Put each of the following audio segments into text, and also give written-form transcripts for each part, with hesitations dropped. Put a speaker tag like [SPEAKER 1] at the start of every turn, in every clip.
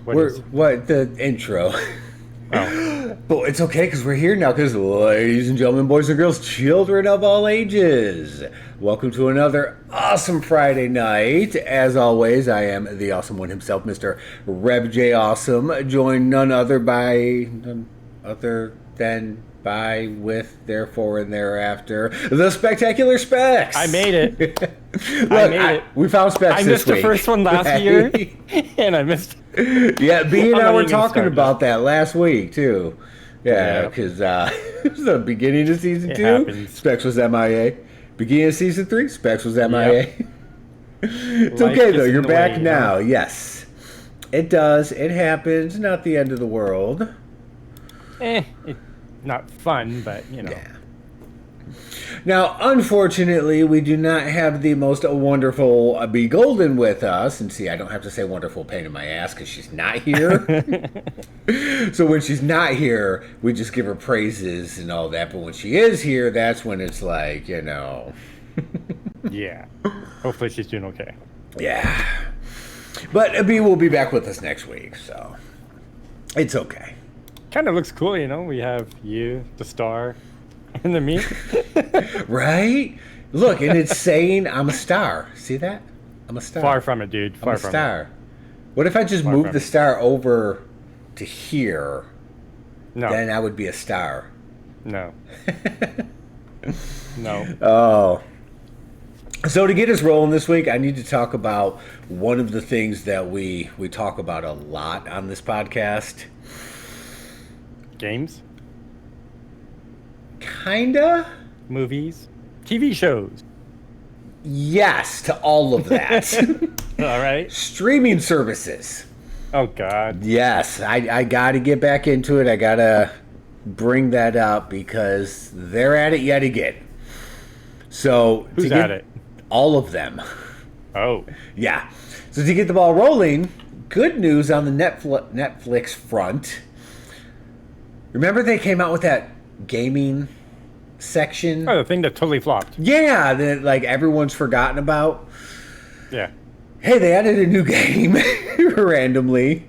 [SPEAKER 1] What the intro?
[SPEAKER 2] Oh,
[SPEAKER 1] But it's okay because we're here now. Because, ladies and gentlemen, boys and girls, children of all ages, welcome to another awesome Friday night. As always, I am the awesome one himself, Mr. Rev J Awesome, joined none other than by, with, therefore, and thereafter, the spectacular Specs.
[SPEAKER 2] I made it.
[SPEAKER 1] Look,
[SPEAKER 2] I made it.
[SPEAKER 1] We found Specs
[SPEAKER 2] I
[SPEAKER 1] this
[SPEAKER 2] missed the
[SPEAKER 1] week.
[SPEAKER 2] first one last year, and I missed.
[SPEAKER 1] Yeah, B and
[SPEAKER 2] I'm
[SPEAKER 1] I
[SPEAKER 2] not
[SPEAKER 1] were
[SPEAKER 2] even
[SPEAKER 1] talking
[SPEAKER 2] started.
[SPEAKER 1] about that last week too. Yeah,
[SPEAKER 2] Yeah.
[SPEAKER 1] because it was the beginning of season
[SPEAKER 2] It
[SPEAKER 1] 2.
[SPEAKER 2] happens.
[SPEAKER 1] Specs was MIA. Beginning of season 3, Specs was MIA. It's
[SPEAKER 2] Life
[SPEAKER 1] okay
[SPEAKER 2] gets
[SPEAKER 1] though.
[SPEAKER 2] in
[SPEAKER 1] You're
[SPEAKER 2] the
[SPEAKER 1] back
[SPEAKER 2] way, you
[SPEAKER 1] now.
[SPEAKER 2] know?
[SPEAKER 1] Yes, it does. It happens. Not the end of the world.
[SPEAKER 2] Not fun, but you know.
[SPEAKER 1] Yeah. Now, unfortunately, we do not have the most wonderful B Golden with us. And see, I don't have to say wonderful pain in my ass because she's not here. So when she's not here, we just give her praises and all that. But when she is here, that's when it's like, you know.
[SPEAKER 2] Yeah. Hopefully she's doing okay.
[SPEAKER 1] Yeah. But B will be back with us next week, so it's okay.
[SPEAKER 2] Kind of looks cool, you know. We have you, the star, and then me.
[SPEAKER 1] Right? Look, and it's saying I'm a star. See that? I'm a star.
[SPEAKER 2] Far from it, dude.
[SPEAKER 1] I'm
[SPEAKER 2] Far
[SPEAKER 1] a
[SPEAKER 2] from
[SPEAKER 1] star. What if I just
[SPEAKER 2] Far
[SPEAKER 1] move
[SPEAKER 2] from
[SPEAKER 1] the
[SPEAKER 2] it.
[SPEAKER 1] star over to here?
[SPEAKER 2] it. No.
[SPEAKER 1] Then I would be a star.
[SPEAKER 2] No. No.
[SPEAKER 1] Oh. So to get us rolling this week, I need to talk about one of the things that we talk about a lot on this podcast.
[SPEAKER 2] Games,
[SPEAKER 1] Kinda?
[SPEAKER 2] movies, TV shows.
[SPEAKER 1] Yes, to all of that.
[SPEAKER 2] All right.
[SPEAKER 1] Streaming services.
[SPEAKER 2] Oh God.
[SPEAKER 1] Yes, I got to get back into it. I got to bring that up because they're at it yet again. So
[SPEAKER 2] Who's at it?
[SPEAKER 1] All of them.
[SPEAKER 2] Oh.
[SPEAKER 1] Yeah. So to get the ball rolling, good news on the Netflix front. Remember they came out with that gaming section?
[SPEAKER 2] Oh, the thing that totally flopped.
[SPEAKER 1] Yeah, that like everyone's forgotten about.
[SPEAKER 2] Yeah.
[SPEAKER 1] Hey, they added a new game randomly.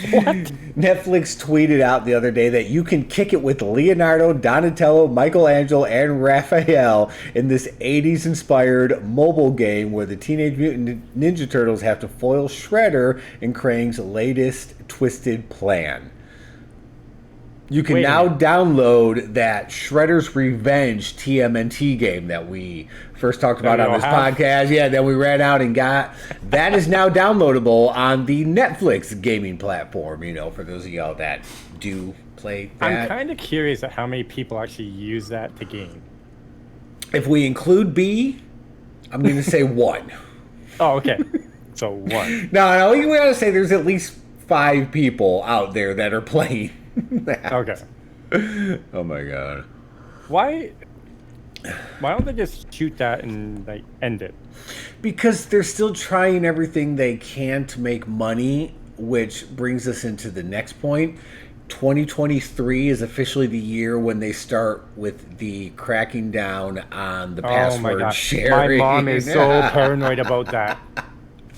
[SPEAKER 2] What?
[SPEAKER 1] Netflix tweeted out the other day that you can kick it with Leonardo, Donatello, Michelangelo, and Raphael in this 80s-inspired mobile game where the Teenage Mutant Ninja Turtles have to foil Shredder in Krang's latest twisted plan. You can
[SPEAKER 2] Wait a
[SPEAKER 1] now
[SPEAKER 2] minute.
[SPEAKER 1] download that Shredder's Revenge TMNT game that we first talked about
[SPEAKER 2] we
[SPEAKER 1] on
[SPEAKER 2] all
[SPEAKER 1] this
[SPEAKER 2] have?
[SPEAKER 1] podcast. Yeah, that we ran out and got. That is now downloadable on the Netflix gaming platform, you know, for those of y'all that do play
[SPEAKER 2] I'm
[SPEAKER 1] that.
[SPEAKER 2] kind of curious at how many people actually use that to game.
[SPEAKER 1] If we include B, I'm going to say 1.
[SPEAKER 2] Oh, okay. So 1.
[SPEAKER 1] No, we got to say there's at least 5 people out there that are playing that.
[SPEAKER 2] Okay.
[SPEAKER 1] Oh, my God.
[SPEAKER 2] Why don't they just shoot that and like end it?
[SPEAKER 1] Because they're still trying everything they can to make money, which brings us into the next point. 2023 is officially the year when they start with the cracking down on the
[SPEAKER 2] Oh my
[SPEAKER 1] password
[SPEAKER 2] gosh.
[SPEAKER 1] sharing.
[SPEAKER 2] My mom is so paranoid about that.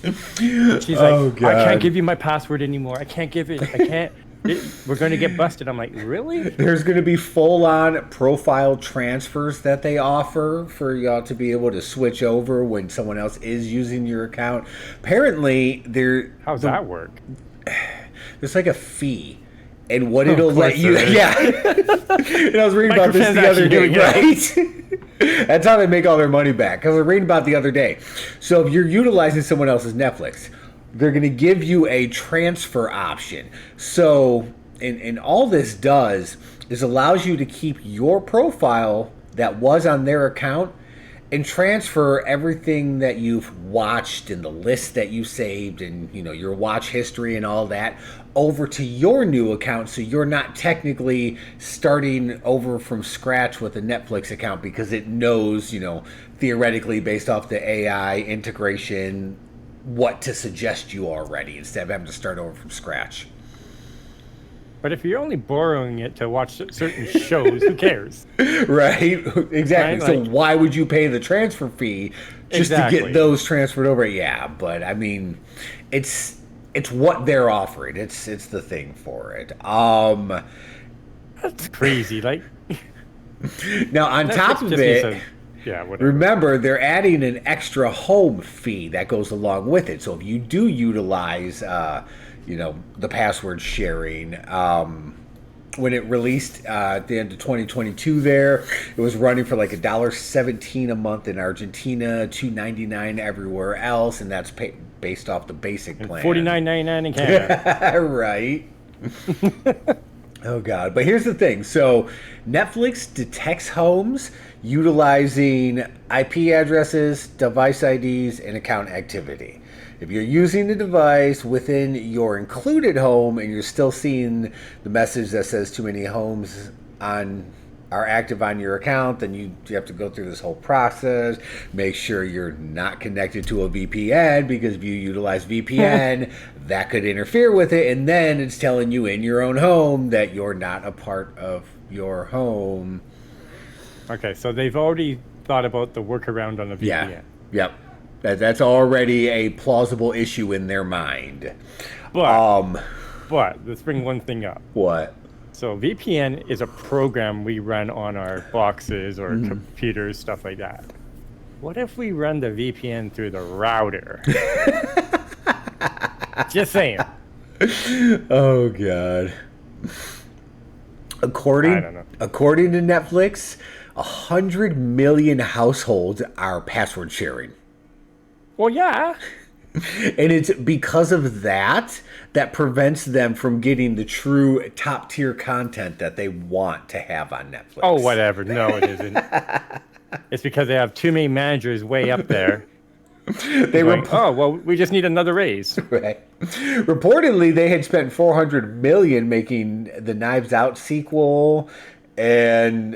[SPEAKER 2] She's like,
[SPEAKER 1] Oh, God.
[SPEAKER 2] I can't give you my password anymore. I can't give it. I can't. We're going to get busted. I'm like, really?
[SPEAKER 1] There's going to be full-on profile transfers that they offer for y'all to be able to switch over when someone else is using your account. Apparently,
[SPEAKER 2] How's that work?
[SPEAKER 1] there's like a fee. And what
[SPEAKER 2] Of
[SPEAKER 1] it'll let
[SPEAKER 2] course
[SPEAKER 1] you,
[SPEAKER 2] there is.
[SPEAKER 1] yeah. And I was reading about this the other day, right? That's how they make all their money back. Because I was reading about the other day. So if you're utilizing someone else's Netflix, they're going to give you a transfer option. So, and all this does is allows you to keep your profile that was on their account and transfer everything that you've watched and the list that you saved and, you know, your watch history and all that over to your new account, so you're not technically starting over from scratch with a Netflix account, because it knows, you know, theoretically based off the AI integration what to suggest you already instead of having to start over from scratch.
[SPEAKER 2] But if you're only borrowing it to watch certain shows, who cares?
[SPEAKER 1] Right? Exactly.
[SPEAKER 2] Right?
[SPEAKER 1] So
[SPEAKER 2] Like-
[SPEAKER 1] why would you pay the transfer fee just to
[SPEAKER 2] Exactly.
[SPEAKER 1] get those transferred over? Yeah, but I mean, it's it's what they're offering. It's the thing for it.
[SPEAKER 2] That's crazy. Like,
[SPEAKER 1] Now on
[SPEAKER 2] Netflix
[SPEAKER 1] top of
[SPEAKER 2] just
[SPEAKER 1] it,
[SPEAKER 2] needs yeah, whatever.
[SPEAKER 1] remember they're adding an extra home fee that goes along with it. So if you do utilize, the password sharing. When it released at the end of 2022 there, it was running for like $1.17 a month in Argentina, $2.99 everywhere else, and that's based off the basic plan.
[SPEAKER 2] $49.99 in Canada.
[SPEAKER 1] Right. Oh God. But here's the thing. So Netflix detects homes utilizing IP addresses, device IDs, and account activity. If you're using the device within your included home and you're still seeing the message that says too many homes are active on your account, then you have to go through this whole process. Make sure you're not connected to a VPN, because if you utilize VPN, that could interfere with it. And then it's telling you in your own home that you're not a part of your home.
[SPEAKER 2] Okay, so they've already thought about the workaround on the VPN.
[SPEAKER 1] Yeah. Yep. That's already a plausible issue in their mind.
[SPEAKER 2] But let's bring one thing up.
[SPEAKER 1] What?
[SPEAKER 2] So VPN is a program we run on our boxes or computers, stuff like that. What if we run the VPN through the router? Just saying.
[SPEAKER 1] Oh God. According to Netflix, 100 million households are password sharing.
[SPEAKER 2] Well, yeah.
[SPEAKER 1] And it's because of that prevents them from getting the true top tier content that they want to have on Netflix.
[SPEAKER 2] Oh, whatever. No, it isn't. It's because they have too many managers way up there. We just need another raise.
[SPEAKER 1] Right. Reportedly, they had spent $400 million making the Knives Out sequel, and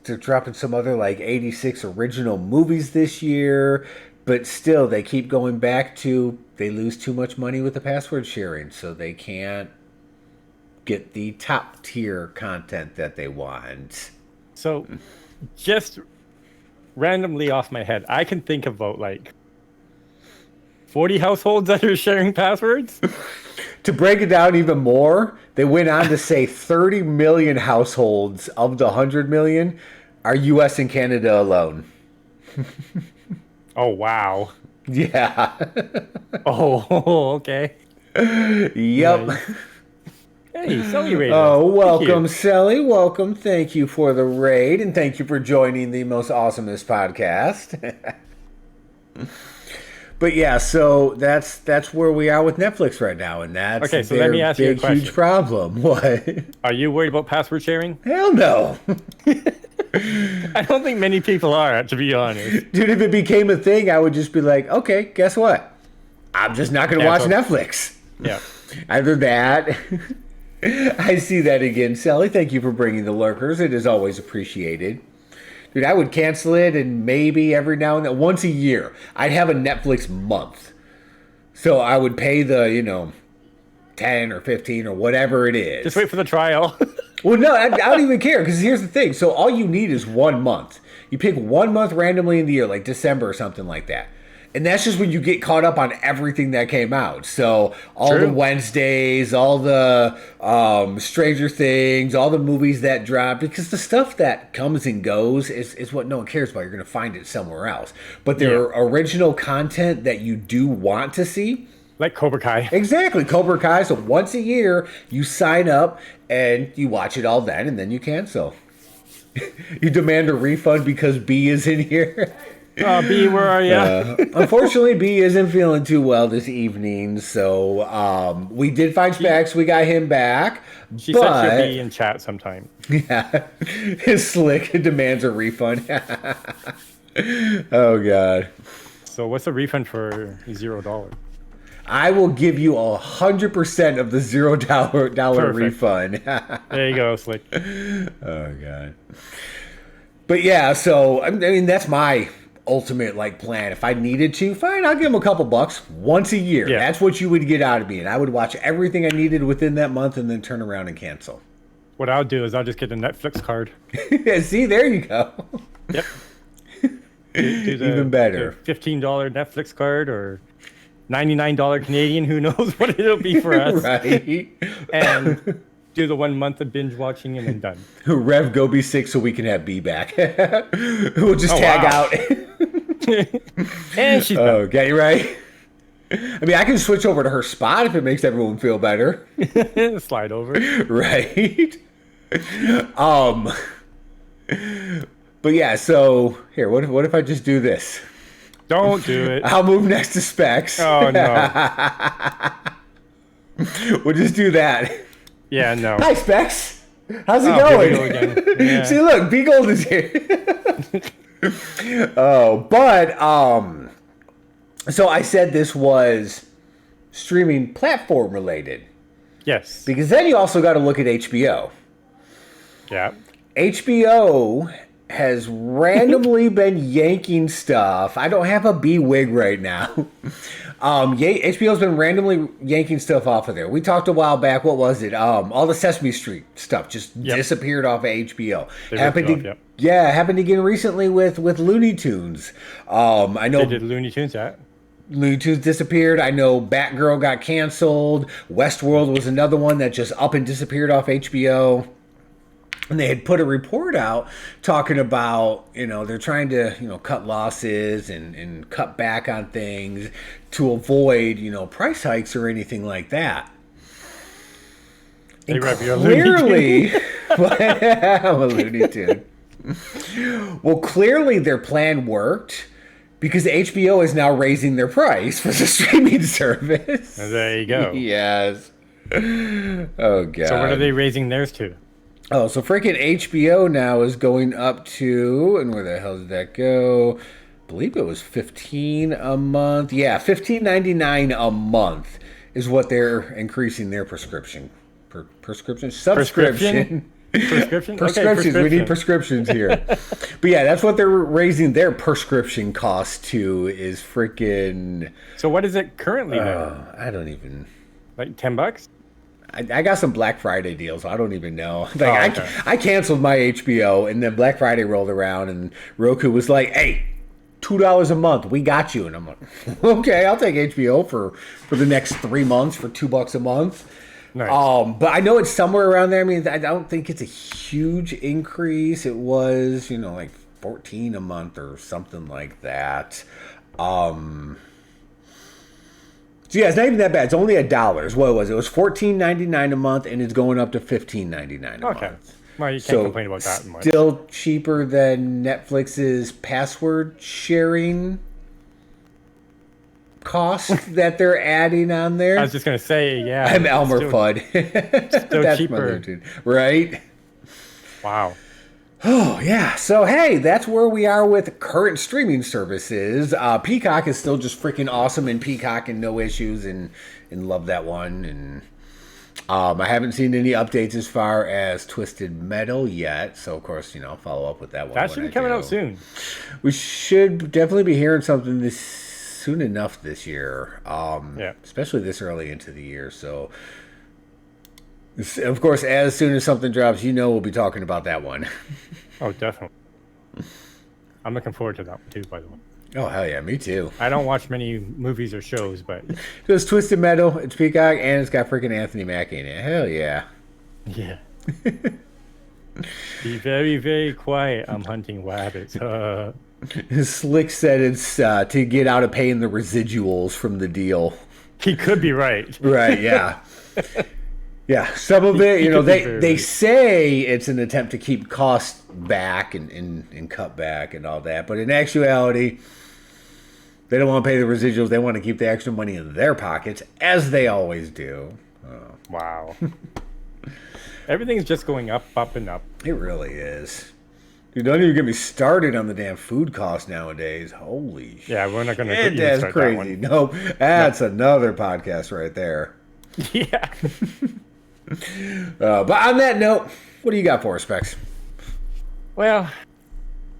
[SPEAKER 1] they're dropping some other like 86 original movies this year. But still, they keep going back to they lose too much money with the password sharing, so they can't get the top tier content that they want.
[SPEAKER 2] So, just randomly off my head, I can think about like 40 households that are sharing passwords.
[SPEAKER 1] To break it down even more, they went on to say 30 million households of the 100 million are U.S. and Canada alone.
[SPEAKER 2] Oh, wow.
[SPEAKER 1] Yeah.
[SPEAKER 2] Oh, okay.
[SPEAKER 1] Yep.
[SPEAKER 2] Nice. Hey, Sully rated.
[SPEAKER 1] Oh, welcome, Sally. Welcome. Thank you for the raid, and thank you for joining the most awesomest podcast. But yeah, so that's where we are with Netflix right now, and that's
[SPEAKER 2] okay. So let me ask you a question.
[SPEAKER 1] Huge problem. What?
[SPEAKER 2] Are you worried about password sharing?
[SPEAKER 1] Hell no.
[SPEAKER 2] I don't think many people are, to be honest.
[SPEAKER 1] Dude, if it became a thing, I would just be like, okay, guess what? I'm just not going to watch Netflix.
[SPEAKER 2] Yeah.
[SPEAKER 1] Either that. I see that again. Sally, thank you for bringing the lurkers. It is always appreciated. Dude, I would cancel it, and maybe every now and then, once a year, I'd have a Netflix month. So I would pay the, 10 or 15 or whatever it is.
[SPEAKER 2] Just wait for the trial.
[SPEAKER 1] Well, no, I don't even care, because here's the thing. So all you need is 1 month. You pick 1 month randomly in the year, like December or something like that. And that's just when you get caught up on everything that came out. So all the Wednesdays, all the Stranger Things, all the movies that dropped. Because the stuff that comes and goes is what no one cares about. You're going to find it somewhere else. But there are original content that you do want to see.
[SPEAKER 2] Like Cobra Kai.
[SPEAKER 1] Exactly, Cobra Kai. So once a year, you sign up and you watch it all then, and then you cancel. You demand a refund because B is in here.
[SPEAKER 2] B, where are you?
[SPEAKER 1] Unfortunately, B isn't feeling too well this evening, so we did find Specs. We got him back.
[SPEAKER 2] She said she'll be in chat sometime.
[SPEAKER 1] Yeah, his slick demands a refund. Oh, God.
[SPEAKER 2] So what's the refund for $0?
[SPEAKER 1] I will give you 100% of the $0 refund.
[SPEAKER 2] There you go, Slick.
[SPEAKER 1] Oh, God. But yeah, so I mean that's my ultimate plan. If I needed to, fine, I'll give him a couple bucks once a year. Yeah. That's what you would get out of me, and I would watch everything I needed within that month and then turn around and cancel.
[SPEAKER 2] What I'll do is I'll just get a Netflix card.
[SPEAKER 1] See, there you go.
[SPEAKER 2] Yep.
[SPEAKER 1] Even better.
[SPEAKER 2] $15 Netflix card or $99 Canadian. Who knows what it'll be for us?
[SPEAKER 1] Right.
[SPEAKER 2] And do the 1 month of binge watching and then done.
[SPEAKER 1] Rev, go be sick so we can have B back. We'll just tag out.
[SPEAKER 2] And she's back.
[SPEAKER 1] Okay, right. I mean, I can switch over to her spot if it makes everyone feel better.
[SPEAKER 2] Slide over.
[SPEAKER 1] Right. But yeah, so here, what if I just do this?
[SPEAKER 2] Don't do it.
[SPEAKER 1] I'll move next to Specs.
[SPEAKER 2] Oh no.
[SPEAKER 1] We'll just do that.
[SPEAKER 2] Yeah, no.
[SPEAKER 1] Hi, Specs. How's it
[SPEAKER 2] Oh,
[SPEAKER 1] going?
[SPEAKER 2] here we go again. Yeah.
[SPEAKER 1] See, look, B Gold is here. But so I said this was streaming platform related
[SPEAKER 2] Yes.
[SPEAKER 1] because then you also got to look at HBO.
[SPEAKER 2] Yeah.
[SPEAKER 1] HBO has randomly been yanking stuff. I don't have a B wig right now. HBO's been randomly yanking stuff off of there. We talked a while back. What was it? All the Sesame Street stuff just disappeared off of HBO. Happened again recently with Looney Tunes. I know
[SPEAKER 2] They did Looney Tunes, yeah.
[SPEAKER 1] Looney Tunes disappeared. I know Batgirl got canceled. Westworld was another one that just up and disappeared off HBO. And they had put a report out talking about, they're trying to, cut losses and cut back on things to avoid, price hikes or anything like that. And clearly, I'm a Looney Tune. Well, clearly their plan worked because HBO is now raising their price for the streaming service.
[SPEAKER 2] There you go.
[SPEAKER 1] Yes. Oh, God.
[SPEAKER 2] So what are they raising theirs to?
[SPEAKER 1] Oh, so freaking HBO now is going up to, and where the hell did that go? I believe it was $15 a month. Yeah, $15.99 a month is what they're increasing their subscription.
[SPEAKER 2] Prescriptions?
[SPEAKER 1] Prescriptions. We need prescriptions here. But yeah, that's what they're raising their prescription cost to is freaking.
[SPEAKER 2] So what is it currently now?
[SPEAKER 1] I don't even.
[SPEAKER 2] Like $10?
[SPEAKER 1] I got some Black Friday deals. I don't even know.
[SPEAKER 2] Okay.
[SPEAKER 1] I canceled my HBO, and then Black Friday rolled around, and Roku was like, "Hey, $2 a month, we got you." And I'm like, "Okay, I'll take HBO for the next 3 months for $2 a month."
[SPEAKER 2] Nice.
[SPEAKER 1] But I know it's somewhere around there. I mean, I don't think it's a huge increase. It was, like $14 a month or something like that. So yeah, it's not even that bad. It's only $1. What was it? It was $14.99 a month, and it's going up to $15.99 a month.
[SPEAKER 2] Well, you can't complain about that much.
[SPEAKER 1] Still cheaper than Netflix's password sharing cost that they're adding on there.
[SPEAKER 2] I was just gonna say, yeah.
[SPEAKER 1] I'm Elmer Fudd.
[SPEAKER 2] Still
[SPEAKER 1] That's
[SPEAKER 2] cheaper,
[SPEAKER 1] right?
[SPEAKER 2] Wow.
[SPEAKER 1] Oh, yeah. So, hey, that's where we are with current streaming services. Peacock is still just freaking awesome, and Peacock and no issues, and love that one. And I haven't seen any updates as far as Twisted Metal yet. So, of course, I'll follow up with that one.
[SPEAKER 2] That should be coming out soon.
[SPEAKER 1] We should definitely be hearing something soon enough this year. Especially this early into the year. So, of course, as soon as something drops, we'll be talking about that one.
[SPEAKER 2] Oh, definitely. I'm looking forward to that one, too, by the way.
[SPEAKER 1] Oh, hell yeah, me too.
[SPEAKER 2] I don't watch many movies or shows, but...
[SPEAKER 1] It's Twisted Metal, it's Peacock, and it's got freaking Anthony Mackie in it. Hell yeah.
[SPEAKER 2] Yeah. Be very, very quiet. I'm hunting rabbits.
[SPEAKER 1] Slick said it's to get out of paying the residuals from the deal.
[SPEAKER 2] He could be right.
[SPEAKER 1] Right, yeah. Yeah, some of it, they say it's an attempt to keep costs back and cut back and all that. But in actuality, they don't want to pay the residuals. They want to keep the extra money in their pockets, as they always do. Oh.
[SPEAKER 2] Wow. Everything's just going up, and up.
[SPEAKER 1] It really is. Dude, don't even get me started on the damn food costs nowadays. Holy shit.
[SPEAKER 2] Yeah, we're not going to
[SPEAKER 1] get that's crazy. That one. Nope. That's another podcast right there.
[SPEAKER 2] Yeah.
[SPEAKER 1] But on that note, what do you got for us, Specs?
[SPEAKER 2] Well,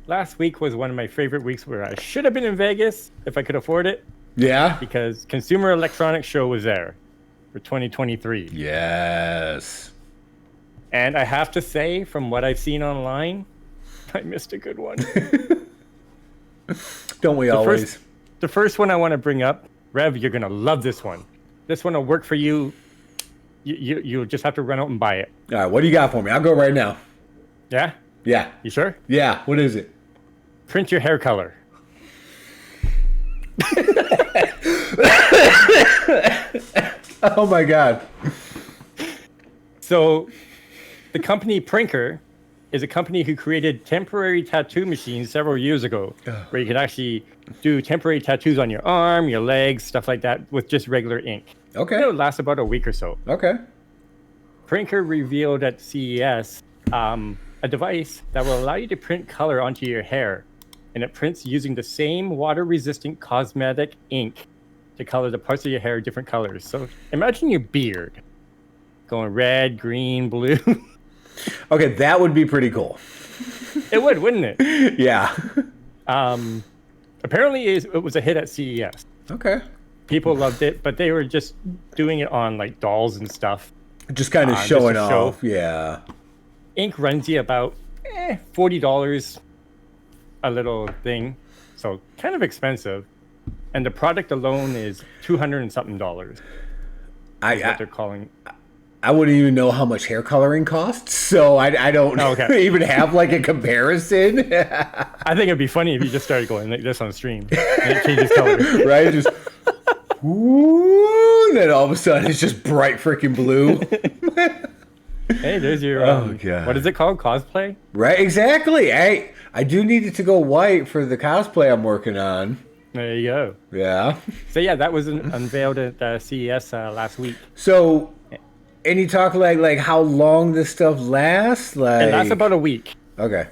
[SPEAKER 2] last week was one of my favorite weeks where I should have been in Vegas if I could afford it.
[SPEAKER 1] Yeah?
[SPEAKER 2] Because Consumer Electronics Show was there for 2023.
[SPEAKER 1] Yes.
[SPEAKER 2] And I have to say, from what I've seen online, I missed a good one.
[SPEAKER 1] Don't we always?
[SPEAKER 2] The first one I want to bring up Rev, you're gonna love this one. This one will work for you. You'll just have to run out and buy it.
[SPEAKER 1] All right, what do you got for me? I'll go right now.
[SPEAKER 2] Yeah?
[SPEAKER 1] Yeah.
[SPEAKER 2] You sure?
[SPEAKER 1] Yeah. What is it?
[SPEAKER 2] Print your hair color.
[SPEAKER 1] Oh my God.
[SPEAKER 2] So, the company Prinker is a company who created temporary tattoo machines several years ago, where you can actually do temporary tattoos on your arm, your legs, stuff like that, with just regular ink.
[SPEAKER 1] Okay.
[SPEAKER 2] It would last about a week or so.
[SPEAKER 1] Okay.
[SPEAKER 2] Prinker revealed at CES a device that will allow you to print color onto your hair, and it prints using the same water-resistant cosmetic ink to color the parts of your hair different colors. So imagine your beard going red, green, blue.
[SPEAKER 1] Okay, that would be pretty cool.
[SPEAKER 2] It would, wouldn't it?
[SPEAKER 1] Yeah.
[SPEAKER 2] Apparently, it was a hit at CES.
[SPEAKER 1] Okay.
[SPEAKER 2] People loved it, but they were just doing it on like dolls and stuff.
[SPEAKER 1] Just kind of showing
[SPEAKER 2] just a show.
[SPEAKER 1] off. Yeah.
[SPEAKER 2] Ink runs you about $40 a little thing, so kind of expensive. And the product alone is $200 and something. What they're calling.
[SPEAKER 1] I wouldn't even know how much hair coloring costs, so I don't even have like a comparison.
[SPEAKER 2] I think it'd be funny if you just started going like this on stream and it changes color.
[SPEAKER 1] Right? Just whoo, then all of a sudden it's just bright freaking blue.
[SPEAKER 2] Hey, there's your
[SPEAKER 1] God.
[SPEAKER 2] What is it called? Cosplay?
[SPEAKER 1] Right, exactly. I do need it to go white for the cosplay I'm working on.
[SPEAKER 2] There you go.
[SPEAKER 1] Yeah.
[SPEAKER 2] So yeah, that was unveiled at CES last week.
[SPEAKER 1] So, and you talk like how long this stuff lasts? Like,
[SPEAKER 2] And that's about a week.
[SPEAKER 1] Okay.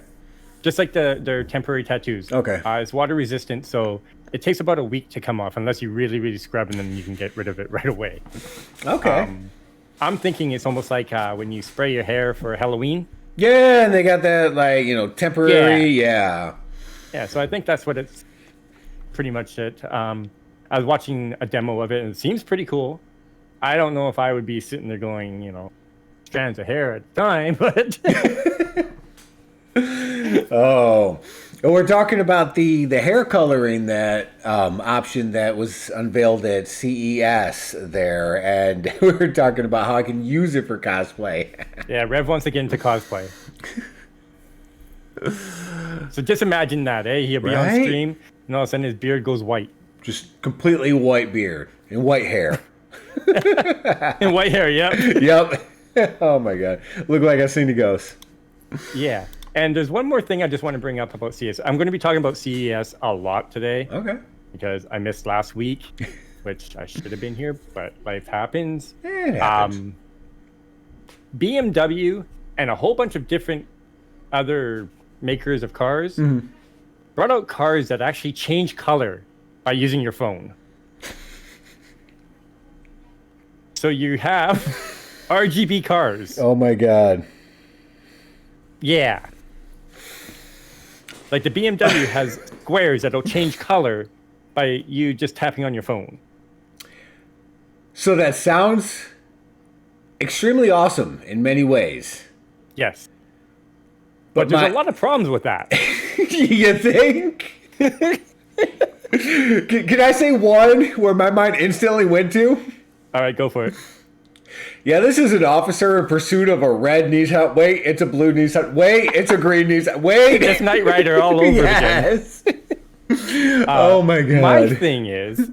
[SPEAKER 2] Just like their temporary tattoos.
[SPEAKER 1] Okay.
[SPEAKER 2] It's water resistant, so it takes about a week to come off unless you really, really scrub, and then you can get rid of it right away.
[SPEAKER 1] Okay.
[SPEAKER 2] I'm thinking it's almost like when you spray your hair for Halloween.
[SPEAKER 1] Yeah, and they got that temporary. Yeah.
[SPEAKER 2] Yeah, so I think that's what it's pretty much it. I was watching a demo of it, and it seems pretty cool. I don't know if I would be sitting there going, strands of hair at a time, but...
[SPEAKER 1] Oh, we're talking about the hair coloring that option that was unveiled at CES there, and we were talking about how I can use it for cosplay.
[SPEAKER 2] Yeah, Rev wants to get into cosplay. So just imagine that, eh? He'll be on stream, and all of a sudden his beard goes white.
[SPEAKER 1] Just completely white beard and white hair.
[SPEAKER 2] And white hair, yep.
[SPEAKER 1] Yep. Oh my God. Look like I've seen the ghost.
[SPEAKER 2] Yeah. And there's one more thing I just want to bring up about CES. I'm going to be talking about CES a lot today.
[SPEAKER 1] Okay.
[SPEAKER 2] Because I missed last week, which I should have been here, but life happens.
[SPEAKER 1] It happens.
[SPEAKER 2] BMW and a whole bunch of different other makers of cars brought out cars that actually change color by using your phone. So you have RGB cars.
[SPEAKER 1] Oh my God.
[SPEAKER 2] Yeah. Like the BMW has squares that'll change color by you just tapping on your phone.
[SPEAKER 1] So that sounds extremely awesome in many ways.
[SPEAKER 2] Yes. But there's a lot of problems with that.
[SPEAKER 1] You think? Can I say one where my mind instantly went to?
[SPEAKER 2] All right, go for it.
[SPEAKER 1] Yeah, this is an officer in pursuit of a red Nissan. Wait, it's a blue Nissan. Wait, it's a green Nissan. Wait.
[SPEAKER 2] It's Knight Rider all over again.
[SPEAKER 1] Oh my God.
[SPEAKER 2] My thing is,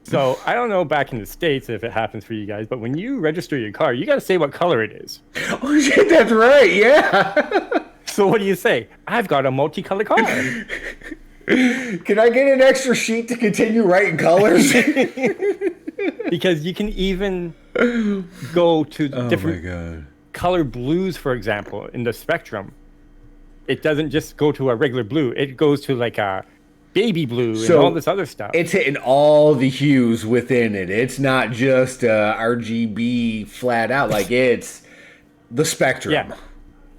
[SPEAKER 2] so I don't know back in the States if it happens for you guys, but when you register your car, you got to say what color it is.
[SPEAKER 1] Oh shit, that's right. Yeah.
[SPEAKER 2] So what do you say? I've got a multicolored car.
[SPEAKER 1] Can I get an extra sheet to continue writing colors?
[SPEAKER 2] Because you can even go to different color blues, for example, in the spectrum. It doesn't just go to a regular blue. It goes to like a baby blue and all this other stuff.
[SPEAKER 1] It's hitting all the hues within it. It's not just RGB flat out. Like it's the spectrum.
[SPEAKER 2] Yeah.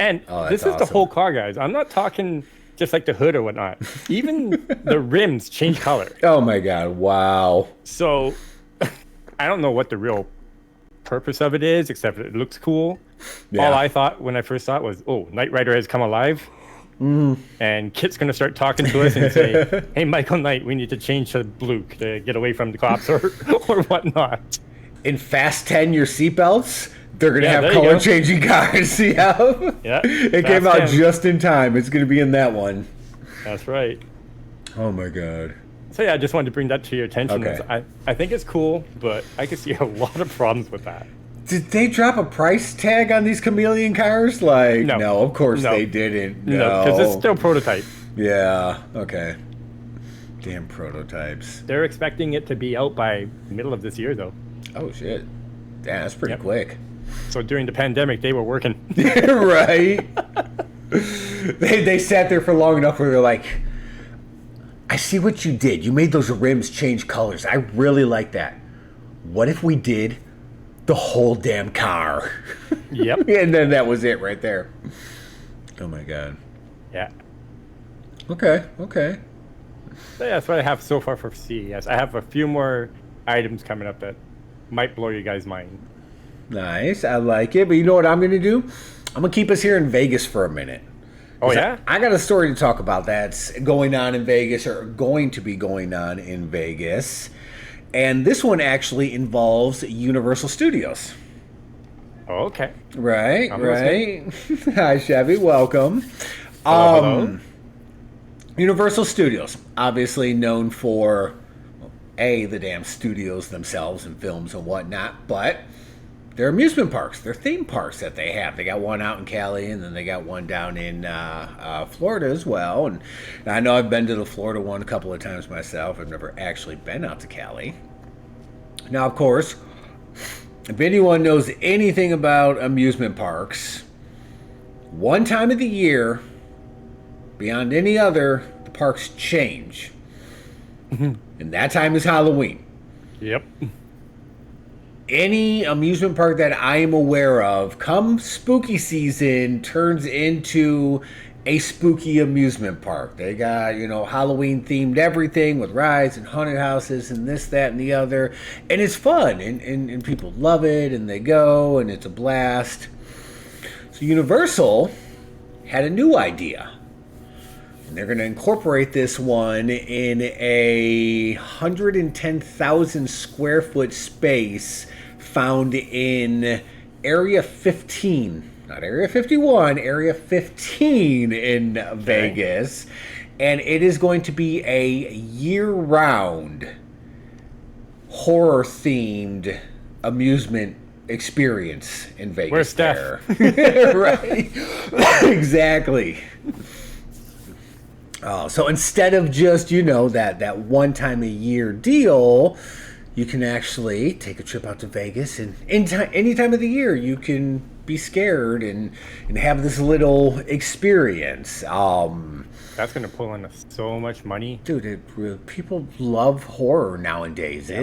[SPEAKER 2] And this is the whole car, guys. I'm not talking just like the hood or whatnot. Even the rims change color.
[SPEAKER 1] Oh my God. Wow.
[SPEAKER 2] So I don't know what the real purpose of it is, except it looks cool. Yeah. All I thought when I first saw it was, oh, Knight Rider has come alive. And Kit's going to start talking to us and say, "Hey, Michael Knight, we need to change to blue to get away from the cops or whatnot."
[SPEAKER 1] In Fast 10, your seatbelts, they're going to
[SPEAKER 2] Yeah,
[SPEAKER 1] have
[SPEAKER 2] there you go.
[SPEAKER 1] color-changing cars. Yeah.
[SPEAKER 2] Yeah,
[SPEAKER 1] It came
[SPEAKER 2] Fast
[SPEAKER 1] out
[SPEAKER 2] 10.
[SPEAKER 1] just in time. It's going to be in that one.
[SPEAKER 2] That's right.
[SPEAKER 1] Oh, my God.
[SPEAKER 2] So yeah, I just wanted to bring that to your attention.
[SPEAKER 1] Okay.
[SPEAKER 2] I think it's cool, but I could see a lot of problems with that.
[SPEAKER 1] Did they drop a price tag on these chameleon cars? Like,
[SPEAKER 2] No.
[SPEAKER 1] of course
[SPEAKER 2] No.
[SPEAKER 1] they didn't.
[SPEAKER 2] No, because it's still prototype.
[SPEAKER 1] Yeah, okay. Damn prototypes.
[SPEAKER 2] They're expecting it to be out by middle of this year, though.
[SPEAKER 1] Oh, shit. Damn, that's pretty
[SPEAKER 2] Yep.
[SPEAKER 1] quick.
[SPEAKER 2] So during the pandemic, they were working.
[SPEAKER 1] Right? They sat there for long enough where they're like, I see what you did. You made those rims change colors. I really like that. What if we did the whole damn car?
[SPEAKER 2] Yep.
[SPEAKER 1] And then that was it right there. Oh, my God.
[SPEAKER 2] Yeah.
[SPEAKER 1] Okay.
[SPEAKER 2] So yeah, that's what I have so far for CES. I have a few more items coming up that might blow you guys' mind.
[SPEAKER 1] Nice. I like it. But you know what I'm going to do? I'm going to keep us here in Vegas for a minute.
[SPEAKER 2] Oh, yeah?
[SPEAKER 1] I got a story to talk about that's going on in Vegas, or going to be going on in Vegas. And this one actually involves Universal Studios.
[SPEAKER 2] Oh, okay.
[SPEAKER 1] Right,
[SPEAKER 2] I'm
[SPEAKER 1] right. Hi, Chevy. Welcome.
[SPEAKER 2] Hello.
[SPEAKER 1] Universal Studios, obviously known for, well, the damn studios themselves and films and whatnot, but they're amusement parks. They're theme parks that they have. They got one out in Cali, and then they got one down in Florida as well. And I know I've been to the Florida one a couple of times myself. I've never actually been out to Cali. Now, of course, if anyone knows anything about amusement parks, one time of the year, beyond any other, the parks change. And that time is Halloween.
[SPEAKER 2] Yep.
[SPEAKER 1] Any amusement park that I am aware of, come spooky season, turns into a spooky amusement park. They got, Halloween themed everything with rides and haunted houses and this, that, and the other. And it's fun, and people love it, and they go, and it's a blast. So Universal had a new idea. And they're going to incorporate this one in a 110,000 square foot space found in Area 15. Not Area 51, Area 15 in Vegas. And it is going to be a year-round horror-themed amusement experience in Vegas.
[SPEAKER 2] Where's Steph?
[SPEAKER 1] Right. Exactly. So instead of just, that one time a year deal, you can actually take a trip out to Vegas, and any time of the year you can be scared and have this little experience.
[SPEAKER 2] That's going to pull in so much money.
[SPEAKER 1] Dude, people love horror nowadays. Yep.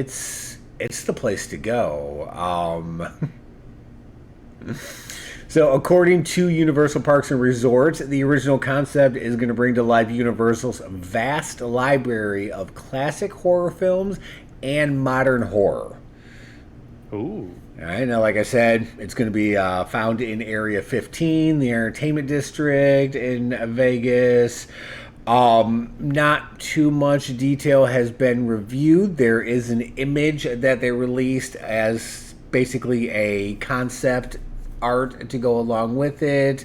[SPEAKER 1] It's the place to go. So according to Universal Parks and Resorts, the original concept is going to bring to life Universal's vast library of classic horror films and modern horror.
[SPEAKER 2] Ooh.
[SPEAKER 1] All right, now, like I said, it's going to be found in Area 15, the entertainment district in Vegas. Not too much detail has been reviewed. There is an image that they released as basically a concept art to go along with it.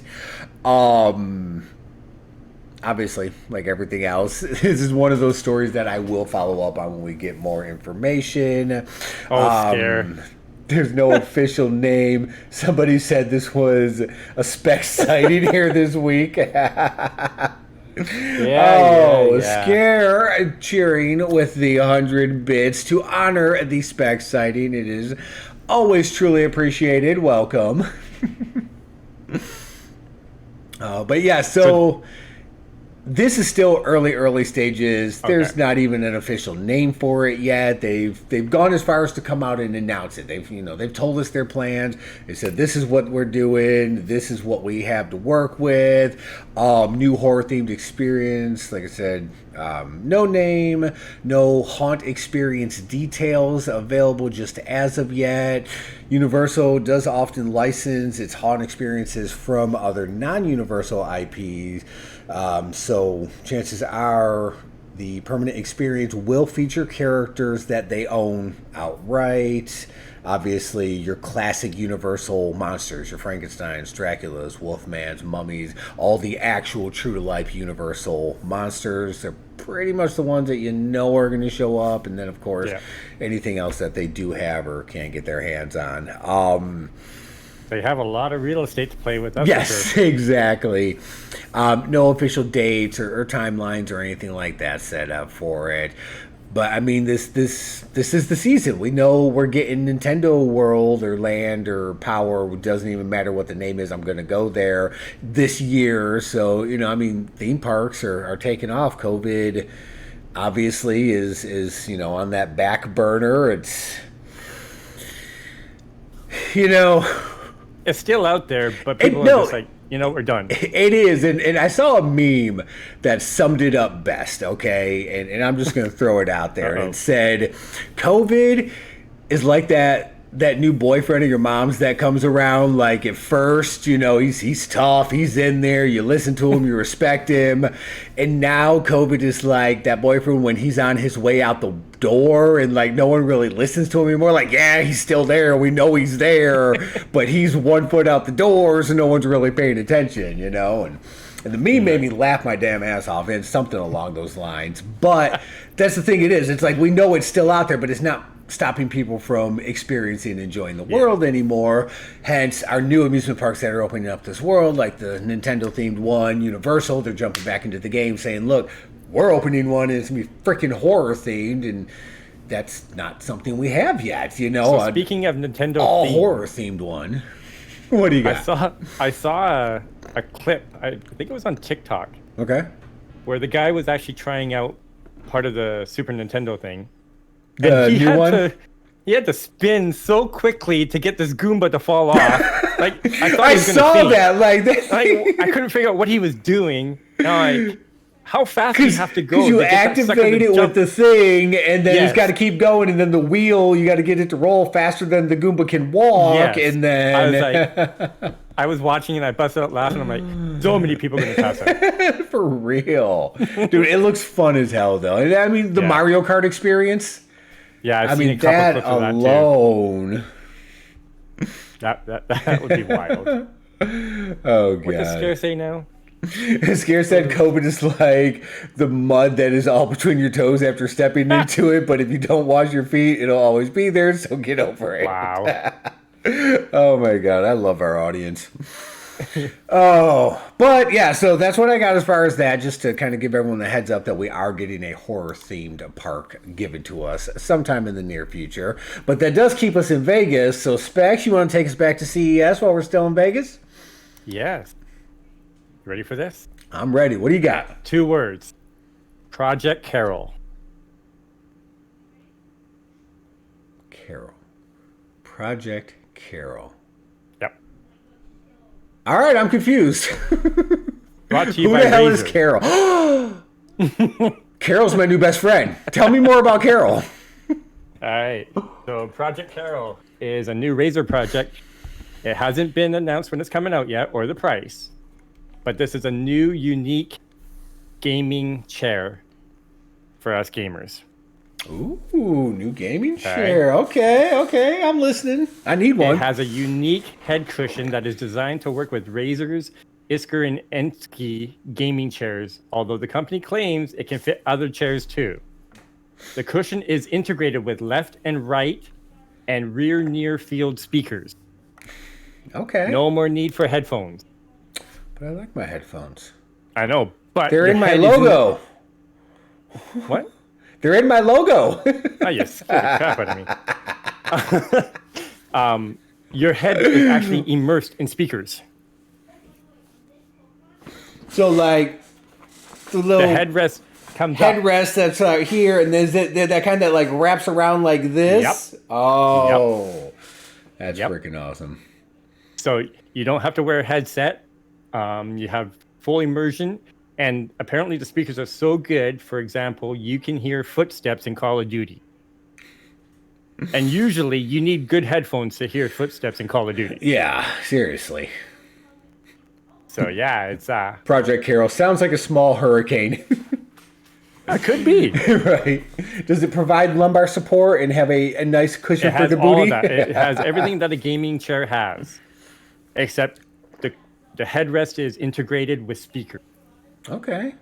[SPEAKER 1] Obviously, like everything else, this is one of those stories that I will follow up on when we get more information.
[SPEAKER 2] Scare.
[SPEAKER 1] There's no official name. Somebody said this was a Specs sighting here this week. Scare cheering with the 100 bits to honor the Specs sighting. It is always truly appreciated. Welcome. But yeah, so this is still early stages. There's not even an official name for it yet. They've gone as far as to come out and announce it. They've told us their plans. They said this is what we're doing. This is what we have to work with. New horror themed experience. Like I said, No name, no haunt experience details available just as of yet. Universal does often license its haunt experiences from other non-Universal IPs, so chances are the permanent experience will feature characters that they own outright. Obviously, your classic Universal monsters, your Frankensteins, Draculas, Wolfmans, mummies, all the actual true-to-life Universal monsters. They're pretty much the ones that you know are going to show up. And then, of course, anything else that they do have or can get their hands on.
[SPEAKER 2] They have a lot of real estate to play with. That's
[SPEAKER 1] yes, exactly. No official dates or timelines or anything like that set up for it. But I mean, this is the season. We know we're getting Nintendo World or Land or Power. It doesn't even matter what the name is. I'm going to go there this year. So, you know, I mean, theme parks are taking off. COVID obviously is you know, on that back burner. It's, you know,
[SPEAKER 2] it's still out there, but people are just like, you know, we're done.
[SPEAKER 1] It is, and I saw a meme that summed it up best, okay? And I'm just going to throw it out there. And it said, COVID is like that new boyfriend of your mom's that comes around, like, at first, you know, he's tough, he's in there, you listen to him, you respect him. And now COVID is like that boyfriend when he's on his way out the door and, like, no one really listens to him anymore. Like, yeah, he's still there, we know he's there, but he's 1 foot out the door, so no one's really paying attention, you know? And the meme made me laugh my damn ass off, and something along those lines. But that's the thing it is. It's like, we know it's still out there, but it's not stopping people from experiencing and enjoying the world anymore. Hence, our new amusement parks that are opening up this world, like the Nintendo-themed one, Universal, they're jumping back into the game saying, look, we're opening one and it's going to be freaking horror-themed, and that's not something we have yet, you know?
[SPEAKER 2] So speaking of Nintendo
[SPEAKER 1] horror-themed one. What do you got?
[SPEAKER 2] I saw a clip, I think it was on TikTok.
[SPEAKER 1] Okay.
[SPEAKER 2] Where the guy was actually trying out part of the Super Nintendo thing.
[SPEAKER 1] The new one?
[SPEAKER 2] He had to spin so quickly to get this Goomba to fall off. Like, I thought
[SPEAKER 1] I
[SPEAKER 2] he was gonna
[SPEAKER 1] saw
[SPEAKER 2] faint.
[SPEAKER 1] that. Like
[SPEAKER 2] I couldn't figure out what he was doing. Like, how fast do you have to go?
[SPEAKER 1] Because you activate it with the thing, and then it's got to keep going, and then the wheel, you got to get it to roll faster than the Goomba can walk, and then...
[SPEAKER 2] I was like... I was watching and I busted out laughing. I'm like, so many people are going to pass out.
[SPEAKER 1] For real. Dude, it looks fun as hell, though. I mean, the Mario Kart experience...
[SPEAKER 2] Yeah,
[SPEAKER 1] I mean, that alone.
[SPEAKER 2] That would be wild.
[SPEAKER 1] Oh, God.
[SPEAKER 2] What does Scare say now?
[SPEAKER 1] Scare said COVID is like the mud that is all between your toes after stepping into it, but if you don't wash your feet, it'll always be there, so get over it.
[SPEAKER 2] Wow.
[SPEAKER 1] Oh, my God. I love our audience. But yeah, so that's what I got as far as that, just to kind of give everyone a heads up that we are getting a horror-themed park given to us sometime in the near future. But that does keep us in Vegas, so Specs, you want to take us back to CES while we're still in Vegas?
[SPEAKER 2] Yes. Ready for this?
[SPEAKER 1] I'm ready. What do you got?
[SPEAKER 2] 2 words. Project Carol.
[SPEAKER 1] Carol. Project Carol.
[SPEAKER 2] Yep.
[SPEAKER 1] All right, I'm confused.
[SPEAKER 2] Brought to you
[SPEAKER 1] Who
[SPEAKER 2] by
[SPEAKER 1] the hell
[SPEAKER 2] Razer.
[SPEAKER 1] is Carol? Carol's my new best friend. Tell me more about Carol.
[SPEAKER 2] All right. So Project Carol is a new Razer project. It hasn't been announced when it's coming out yet or the price. But this is a new, unique gaming chair for us gamers.
[SPEAKER 1] Ooh, new gaming chair. Okay, I'm listening. I need one.
[SPEAKER 2] It has a unique head cushion that is designed to work with Razer's Isker and Ensky gaming chairs, although the company claims it can fit other chairs too. The cushion is integrated with left and right and rear near field speakers.
[SPEAKER 1] Okay.
[SPEAKER 2] No more need for headphones.
[SPEAKER 1] But I like my headphones.
[SPEAKER 2] I know, but
[SPEAKER 1] they're in my logo.
[SPEAKER 2] What?
[SPEAKER 1] They're in my logo.
[SPEAKER 2] Oh, you scared the crap out of me. Your head is actually immersed in speakers.
[SPEAKER 1] So, like, the
[SPEAKER 2] headrest comes up.
[SPEAKER 1] Headrest that's here, and there's that kind that, like, wraps around like this.
[SPEAKER 2] Yep.
[SPEAKER 1] Oh. That's freaking awesome.
[SPEAKER 2] So, you don't have to wear a headset. You have full immersion. And apparently the speakers are so good, for example, you can hear footsteps in Call of Duty. And usually you need good headphones to hear footsteps in Call of Duty.
[SPEAKER 1] Yeah, seriously.
[SPEAKER 2] So yeah, it's
[SPEAKER 1] Project Carol sounds like a small hurricane.
[SPEAKER 2] it could be.
[SPEAKER 1] Right. Does it provide lumbar support and have a nice cushion
[SPEAKER 2] It
[SPEAKER 1] for
[SPEAKER 2] has
[SPEAKER 1] the
[SPEAKER 2] all
[SPEAKER 1] booty?
[SPEAKER 2] that. It has everything that a gaming chair has, except the headrest is integrated with speaker.
[SPEAKER 1] Okay.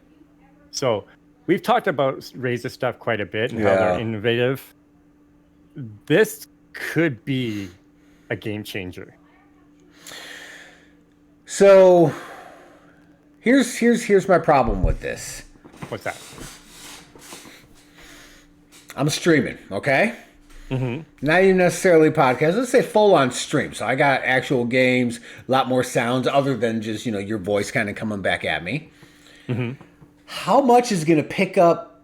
[SPEAKER 2] So we've talked about Razer stuff quite a bit and how
[SPEAKER 1] Yeah.
[SPEAKER 2] they're innovative. This could be a game changer.
[SPEAKER 1] So here's my problem with this.
[SPEAKER 2] What's that?
[SPEAKER 1] I'm streaming, okay? Not even necessarily podcast. Let's say full on stream. So I got actual games, a lot more sounds other than just, your voice kind of coming back at me. How much is going to pick up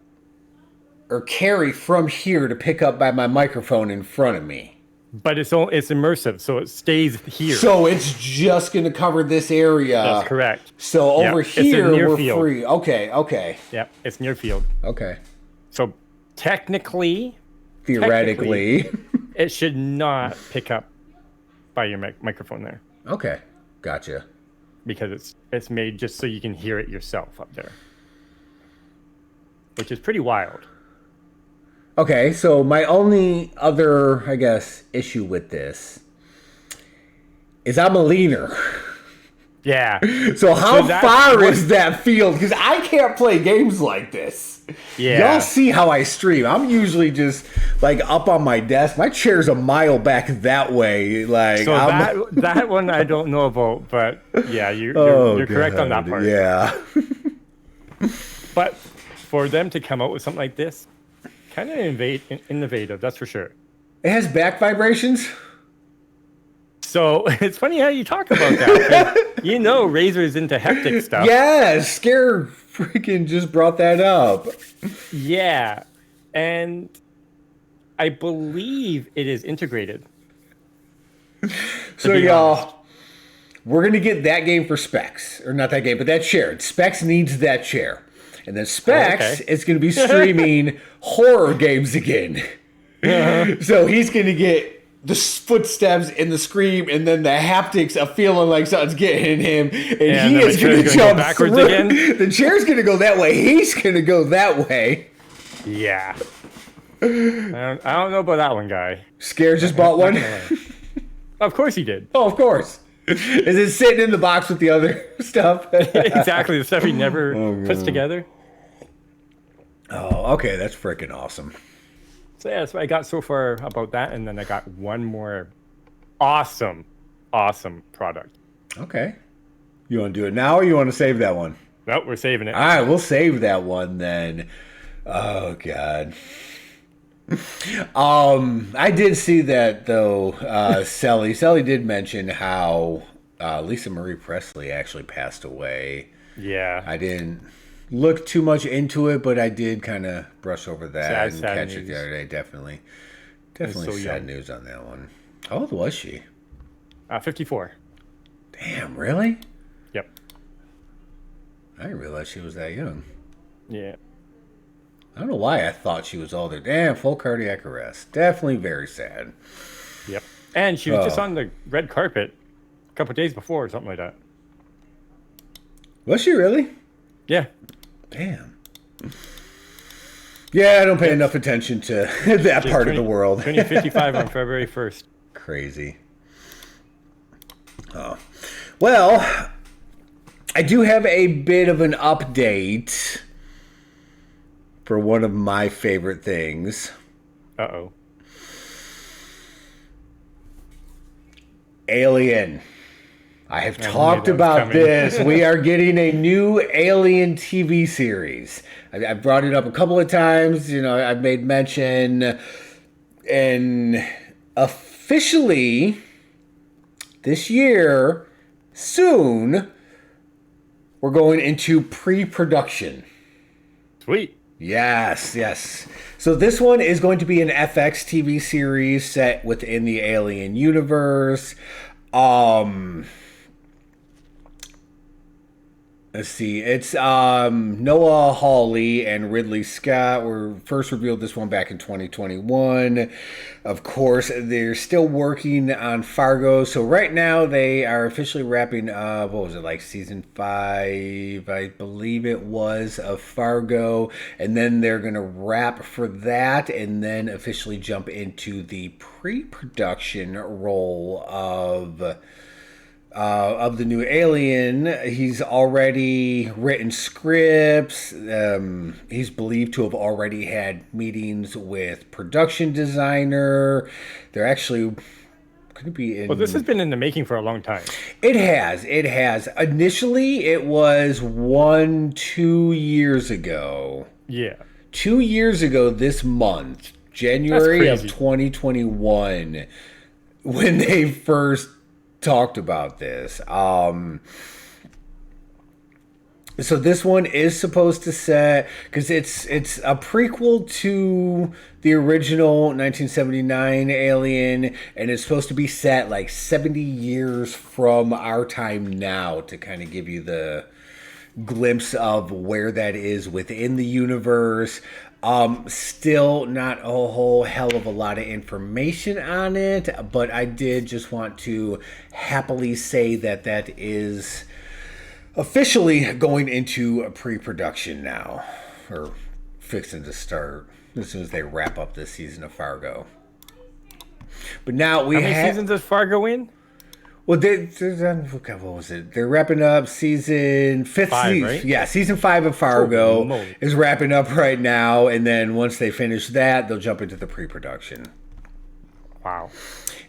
[SPEAKER 1] or carry from here to pick up by my microphone in front of me?
[SPEAKER 2] But it's immersive, so it stays here.
[SPEAKER 1] So it's just going to cover this area.
[SPEAKER 2] That's correct.
[SPEAKER 1] So
[SPEAKER 2] Yeah,
[SPEAKER 1] over
[SPEAKER 2] it's a
[SPEAKER 1] here,
[SPEAKER 2] near
[SPEAKER 1] we're
[SPEAKER 2] field.
[SPEAKER 1] free. Okay.
[SPEAKER 2] Yep, it's near field.
[SPEAKER 1] Okay.
[SPEAKER 2] So technically,
[SPEAKER 1] Theoretically.
[SPEAKER 2] it should not pick up by your microphone there,
[SPEAKER 1] Okay. Gotcha.
[SPEAKER 2] because it's made just so you can hear it yourself up there, which is pretty wild.
[SPEAKER 1] Okay, so my only other, I guess, issue with this is I'm a leaner.
[SPEAKER 2] Yeah.
[SPEAKER 1] So how
[SPEAKER 2] that's
[SPEAKER 1] far
[SPEAKER 2] what-
[SPEAKER 1] is that field? Because I can't play games like this.
[SPEAKER 2] Yeah.
[SPEAKER 1] Y'all see how I stream. I'm usually just like up on my desk. My chair's a mile back that way. Like
[SPEAKER 2] So that one I don't know about, but yeah, you're correct on that part.
[SPEAKER 1] Yeah.
[SPEAKER 2] But for them to come out with something like this, kind of innovative, that's for sure.
[SPEAKER 1] It has back vibrations.
[SPEAKER 2] So it's funny how you talk about that. 'Cause Razer's into hectic stuff.
[SPEAKER 1] Yeah, Scare freaking just brought that up.
[SPEAKER 2] Yeah. And I believe it is integrated.
[SPEAKER 1] So
[SPEAKER 2] be
[SPEAKER 1] y'all, we're gonna get that game for Specs, or not that game, but that chair. Specs needs that chair, and then Specs
[SPEAKER 2] okay.
[SPEAKER 1] is gonna be streaming horror games again. So he's gonna get the footsteps and the scream, and then the haptics of feeling like something's getting him, and
[SPEAKER 2] And
[SPEAKER 1] he
[SPEAKER 2] then
[SPEAKER 1] is
[SPEAKER 2] the
[SPEAKER 1] gonna
[SPEAKER 2] chair's gonna go
[SPEAKER 1] jump
[SPEAKER 2] backwards
[SPEAKER 1] through.
[SPEAKER 2] again?
[SPEAKER 1] The chair's gonna go that way. He's gonna go that way.
[SPEAKER 2] Yeah. I don't know about that one, guy.
[SPEAKER 1] Scare just bought one.
[SPEAKER 2] Of course he did.
[SPEAKER 1] Oh, of course. Is it sitting in the box with the other stuff?
[SPEAKER 2] Exactly. The stuff he never puts together.
[SPEAKER 1] Oh, okay. That's freaking awesome.
[SPEAKER 2] So yeah, that's what I got so far about that. And then I got one more awesome product.
[SPEAKER 1] Okay. You want to do it now or you want to save that one?
[SPEAKER 2] Nope, we're saving it.
[SPEAKER 1] All right, we'll save that one then. Oh, God. I did see that, though. Sally did mention how Lisa Marie Presley actually passed away.
[SPEAKER 2] Yeah.
[SPEAKER 1] I didn't look too much into it, but I did kind of brush over that and
[SPEAKER 2] Sad
[SPEAKER 1] catch it
[SPEAKER 2] news.
[SPEAKER 1] the other day. Definitely
[SPEAKER 2] so
[SPEAKER 1] sad
[SPEAKER 2] young.
[SPEAKER 1] news on that one. How old was she?
[SPEAKER 2] 54.
[SPEAKER 1] Damn, really?
[SPEAKER 2] Yep.
[SPEAKER 1] I didn't realize she was that young.
[SPEAKER 2] Yeah.
[SPEAKER 1] I don't know why I thought she was older. Damn, full cardiac arrest. Definitely very sad.
[SPEAKER 2] Yep. And she was just
[SPEAKER 1] Oh.
[SPEAKER 2] on the red carpet a couple days before or something like that.
[SPEAKER 1] Was she really?
[SPEAKER 2] Yeah.
[SPEAKER 1] Damn. Yeah, I don't pay enough attention to that part of the world.
[SPEAKER 2] 2055 on February 1st.
[SPEAKER 1] Crazy. Oh. Well, I do have a bit of an update for one of my favorite things.
[SPEAKER 2] Uh-oh.
[SPEAKER 1] Alien. I have
[SPEAKER 2] I knew
[SPEAKER 1] talked
[SPEAKER 2] that was
[SPEAKER 1] about
[SPEAKER 2] coming.
[SPEAKER 1] this. We are getting a new Alien TV series. I brought it up a couple of times. I've made mention. And officially, this year, soon, we're going into pre-production.
[SPEAKER 2] Sweet.
[SPEAKER 1] Yes. So this one is going to be an FX TV series set within the Alien universe. Let's see. It's Noah Hawley and Ridley Scott were first revealed this one back in 2021. Of course, they're still working on Fargo. So right now they are officially wrapping up, what was it, like season 5, I believe it was, of Fargo. And then they're going to wrap for that and then officially jump into the pre-production role of the new Alien. He's already written scripts. He's believed to have already had meetings with production designer. They're actually could be in.
[SPEAKER 2] Well, this has been in the making for a long time.
[SPEAKER 1] It has. It has. Initially, it was 2 years ago.
[SPEAKER 2] Yeah.
[SPEAKER 1] 2 years ago this month, January of 2021, when they first talked about this. So this one is supposed to set, because it's a prequel to the original 1979 Alien, and it's supposed to be set like 70 years from our time now, to kind of give you the glimpse of where that is within the universe. Still not a whole hell of a lot of information on it, but I did just want to happily say that that is officially going into a pre-production now, or fixing to start as soon as they wrap up this season of Fargo. But now we
[SPEAKER 2] How many seasons is Fargo in?
[SPEAKER 1] Well, what was it? They're wrapping up season 5, right? Yeah, season 5 of Fargo is wrapping up right now, and then once they finish that, they'll jump into the pre-production.
[SPEAKER 2] Wow.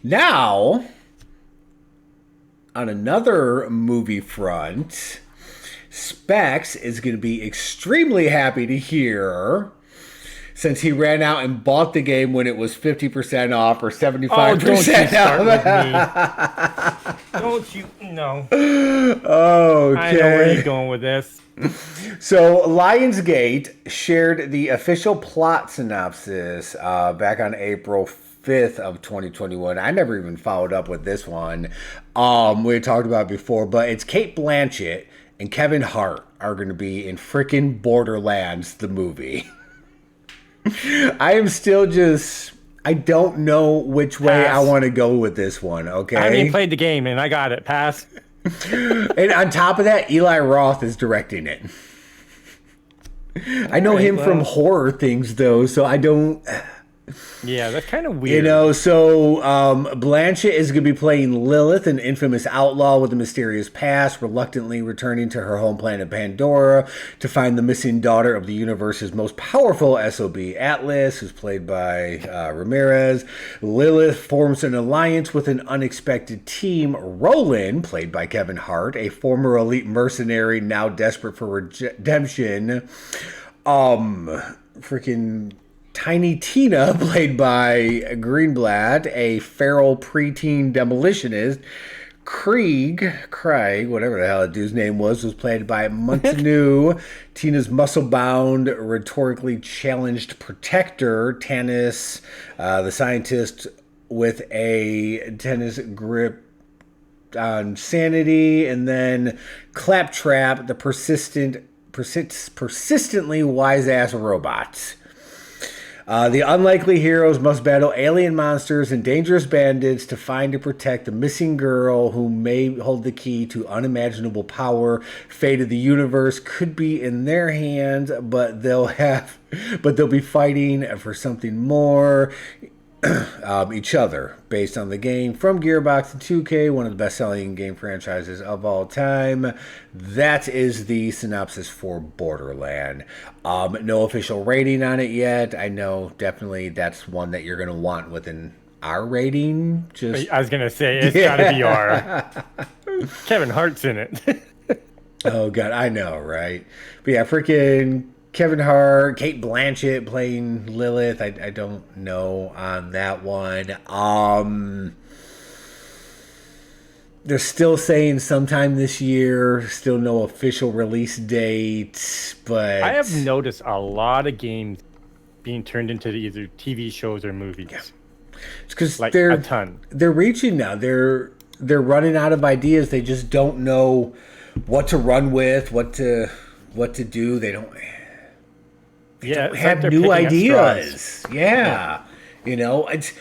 [SPEAKER 1] Now, on another movie front, Specs is going to be extremely happy to hear, since he ran out and bought the game when it was 50% off or 75% off.
[SPEAKER 2] Don't you? No.
[SPEAKER 1] Okay.
[SPEAKER 2] I know where you're going with this.
[SPEAKER 1] So, Lionsgate shared the official plot synopsis back on April 5th of 2021. I never even followed up with this one. We had talked about it before, but it's Cate Blanchett and Kevin Hart are going to be in frickin' Borderlands, the movie. I am still just, I don't know which way I want to go with this one, okay?
[SPEAKER 2] I haven't even played the game, and I got it. Pass.
[SPEAKER 1] And on top of that, Eli Roth is directing it. I know him from horror things, though, so I don't...
[SPEAKER 2] Yeah, that's kind of weird.
[SPEAKER 1] You know, so Blanchett is going to be playing Lilith, an infamous outlaw with a mysterious past, reluctantly returning to her home planet Pandora to find the missing daughter of the universe's most powerful SOB, Atlas, who's played by Ramirez. Lilith forms an alliance with an unexpected team. Roland, played by Kevin Hart, a former elite mercenary now desperate for redemption. Freaking... Tiny Tina, played by Greenblatt, a feral preteen demolitionist. Craig, whatever the hell that dude's name was played by Montanu. Tina's muscle-bound, rhetorically challenged protector, Tanis, the scientist with a tennis grip on sanity, and then Claptrap, the persistently wise-ass robot. The unlikely heroes must battle alien monsters and dangerous bandits to find and protect the missing girl who may hold the key to unimaginable power. Fate of the universe could be in their hands, but they'll be fighting for something more. Each other, based on the game from Gearbox and 2K, one of the best-selling game franchises of all time. That is the synopsis for Borderland. No official rating on it yet. I know definitely that's one that you're going to want within our rating.
[SPEAKER 2] I was going to say, it's got to be R. Kevin Hart's in it.
[SPEAKER 1] Oh, God, I know, right? But yeah, freaking... Kevin Hart, Cate Blanchett playing Lilith. I don't know on that one. They're still saying sometime this year. Still no official release date. But
[SPEAKER 2] I have noticed a lot of games being turned into either TV shows or movies.
[SPEAKER 1] Yeah. It's because
[SPEAKER 2] like a ton.
[SPEAKER 1] They're reaching now. They're running out of ideas. They just don't know what to run with, what to do. They don't have
[SPEAKER 2] like
[SPEAKER 1] new ideas. Yeah. It's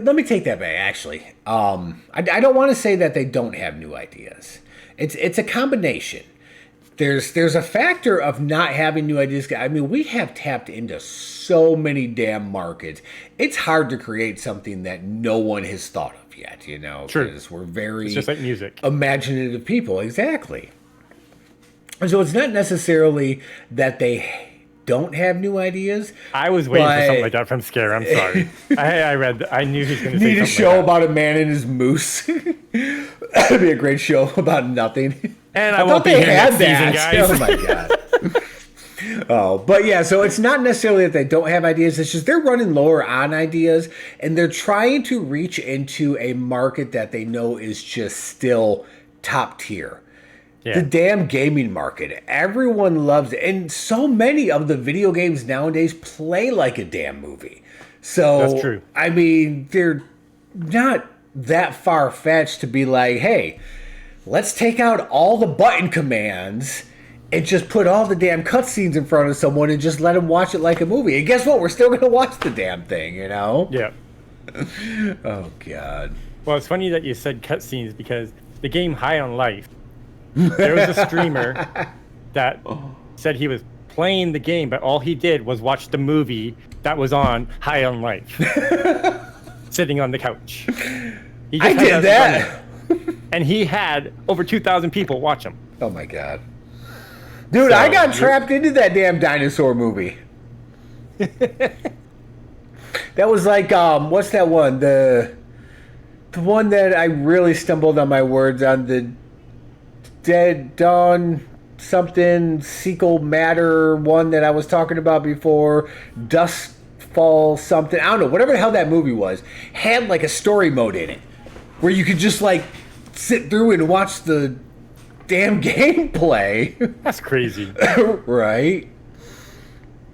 [SPEAKER 1] let me take that back. Actually, I don't want to say that they don't have new ideas. It's a combination. There's a factor of not having new ideas. I mean, we have tapped into so many damn markets. It's hard to create something that no one has thought of yet,
[SPEAKER 2] True.
[SPEAKER 1] because we're very
[SPEAKER 2] It's just like music.
[SPEAKER 1] imaginative people. Exactly. And so it's not necessarily that they don't have new ideas.
[SPEAKER 2] I was waiting for something like that from Scare. I'm sorry. I knew he was going to say
[SPEAKER 1] Need a
[SPEAKER 2] something
[SPEAKER 1] show
[SPEAKER 2] like that.
[SPEAKER 1] about a man and his moose. That'd be a great show about nothing.
[SPEAKER 2] And I won't be here next season, guys.
[SPEAKER 1] Oh my god. Oh, but yeah, so it's not necessarily that they don't have ideas. It's just they're running lower on ideas, and they're trying to reach into a market that they know is just still top tier.
[SPEAKER 2] Yeah.
[SPEAKER 1] The damn gaming market. Everyone loves it. And so many of the video games nowadays play like a damn movie. So,
[SPEAKER 2] That's true.
[SPEAKER 1] I mean, they're not that far-fetched to be like, hey, let's take out all the button commands and just put all the damn cutscenes in front of someone and just let them watch it like a movie. And guess what? We're still going to watch the damn thing,
[SPEAKER 2] Yeah.
[SPEAKER 1] Oh, God.
[SPEAKER 2] Well, it's funny that you said cutscenes because the game High on Life, there was a streamer that said he was playing the game, but all he did was watch the movie that was on High on Life, sitting on the couch.
[SPEAKER 1] I did that.
[SPEAKER 2] And he had over 2,000 people watch him.
[SPEAKER 1] Oh, my God. Dude, I got trapped into that damn dinosaur movie. That was like, what's that one? The one that I really stumbled on my words on, the Dead Dawn something, Sequel Matter one that I was talking about before, Dustfall something, I don't know, whatever the hell that movie was, had like a story mode in it, where you could just like sit through and watch the damn gameplay.
[SPEAKER 2] That's crazy.
[SPEAKER 1] Right?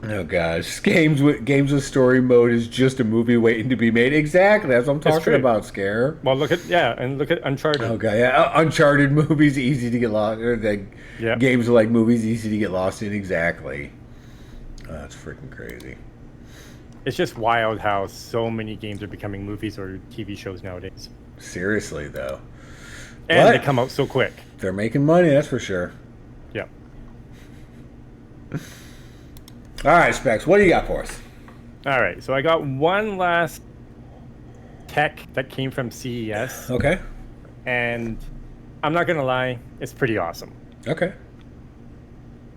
[SPEAKER 1] Oh gosh, games with story mode is just a movie waiting to be made. Exactly, that's what I'm talking about, Scare.
[SPEAKER 2] Well, look at Uncharted.
[SPEAKER 1] Okay, yeah, Uncharted movies easy to get lost. Or games are like movies easy to get lost in. Exactly. Oh, that's freaking crazy.
[SPEAKER 2] It's just wild how so many games are becoming movies or TV shows nowadays.
[SPEAKER 1] Seriously, though.
[SPEAKER 2] And
[SPEAKER 1] But
[SPEAKER 2] they come out so quick.
[SPEAKER 1] they're making money, that's for sure.
[SPEAKER 2] Yeah.
[SPEAKER 1] All right, Specs, what do you got for us?
[SPEAKER 2] All right, so I got one last tech that came from CES,
[SPEAKER 1] Okay.
[SPEAKER 2] and I'm not gonna lie, it's pretty awesome.
[SPEAKER 1] Okay.